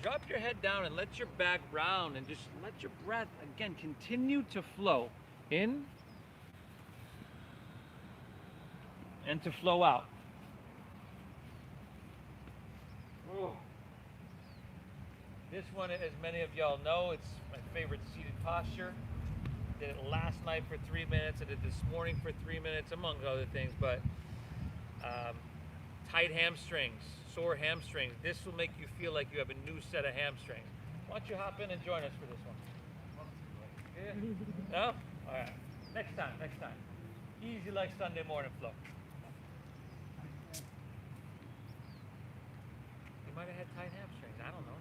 Drop your head down and let your back round and just let your breath, again, continue to flow in and to flow out. Ooh. This one, as many of y'all know, it's my favorite seated posture. Did it last night for 3 minutes. I did this morning for 3 minutes, among other things. But tight hamstrings, sore hamstrings. This will make you feel like you have a new set of hamstrings. Why don't you hop in and join us for this one? Yeah. No? All right. Next time. Easy like Sunday morning flow. You might have had tight hamstrings. I don't know.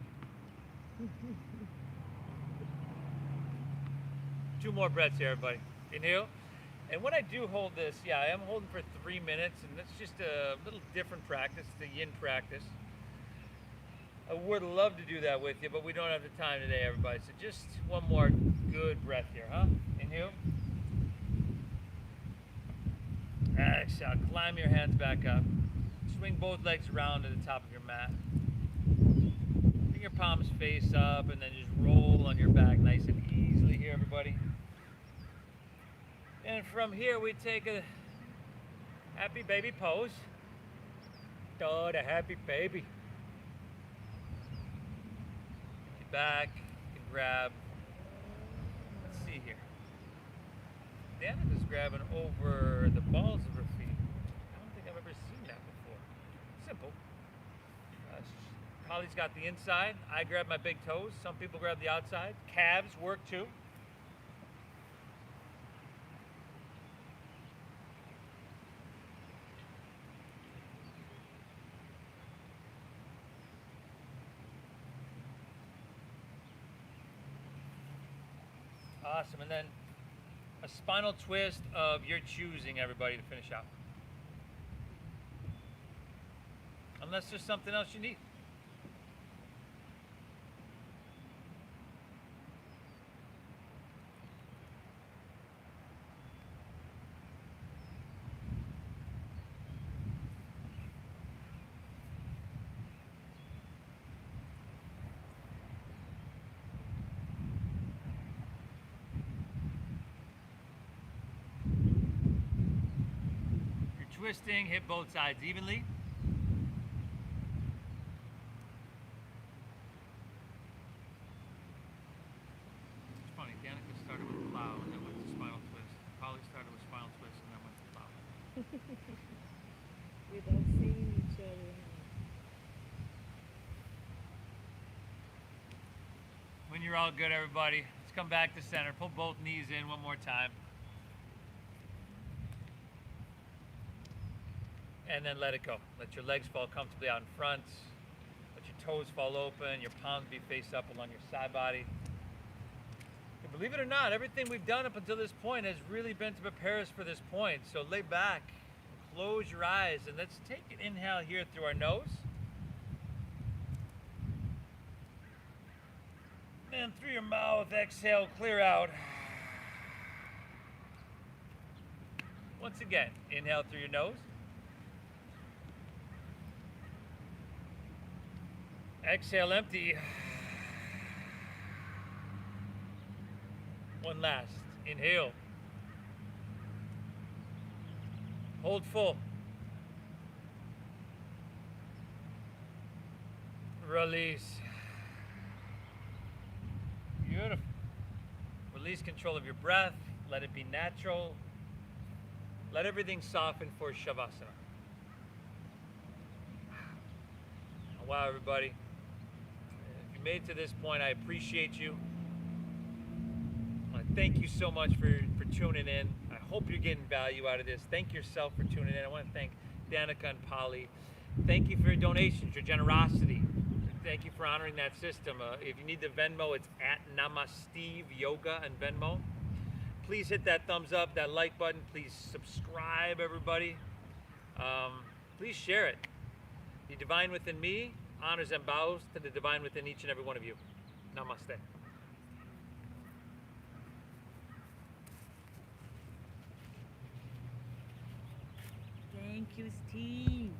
2 more breaths here, everybody. Inhale. And when I do hold this, yeah, I am holding for 3 minutes, and that's just a little different practice, the yin practice. I would love to do that with you, but we don't have the time today, everybody. So just one more good breath here, huh? Inhale. Exhale. Climb your hands back up. Swing both legs around to the top of your mat. Bring your palms face up, and then just roll on your back nice and easily here, everybody. And from here, we take a happy baby pose. Oh, the happy baby. Get back, you can grab. Let's see here. Danica's grabbing over the balls of her feet. I don't think I've ever seen that before. Simple. Polly's got the inside. I grab my big toes. Some people grab the outside. Calves work too. Awesome. And then a spinal twist of your choosing, everybody, to finish out. Unless there's something else you need. Twisting, hit both sides evenly. It's funny, Danica started with a plow and then went to spinal twist. Polly started with spinal twist and then went to plow. Without seeing each other. When you're all good, everybody, let's come back to center. Pull both knees in one more time. And then let it go. Let your legs fall comfortably out in front. Let your toes fall open, your palms be face up along your side body. And believe it or not, everything we've done up until this point has really been to prepare us for this point. So lay back, close your eyes, and let's take an inhale here through our nose. And through your mouth, exhale, clear out. Once again, inhale through your nose. Exhale, empty. One last. Inhale. Hold full. Release. Beautiful. Release control of your breath. Let it be natural. Let everything soften for Shavasana. Wow, everybody. If you made it to this point, I appreciate you. I want to thank you so much for tuning in. I hope you're getting value out of this. Thank yourself for tuning in. I want to thank Danica and Polly. Thank you for your donations, your generosity. Thank you for honoring that system. If you need the Venmo, it's at Namasteve Yoga and Venmo. Please hit that thumbs up, that like button. Please subscribe, everybody. Please share it. The divine within me honors and bows to the divine within each and every one of you. Namaste. Thank you, Steve.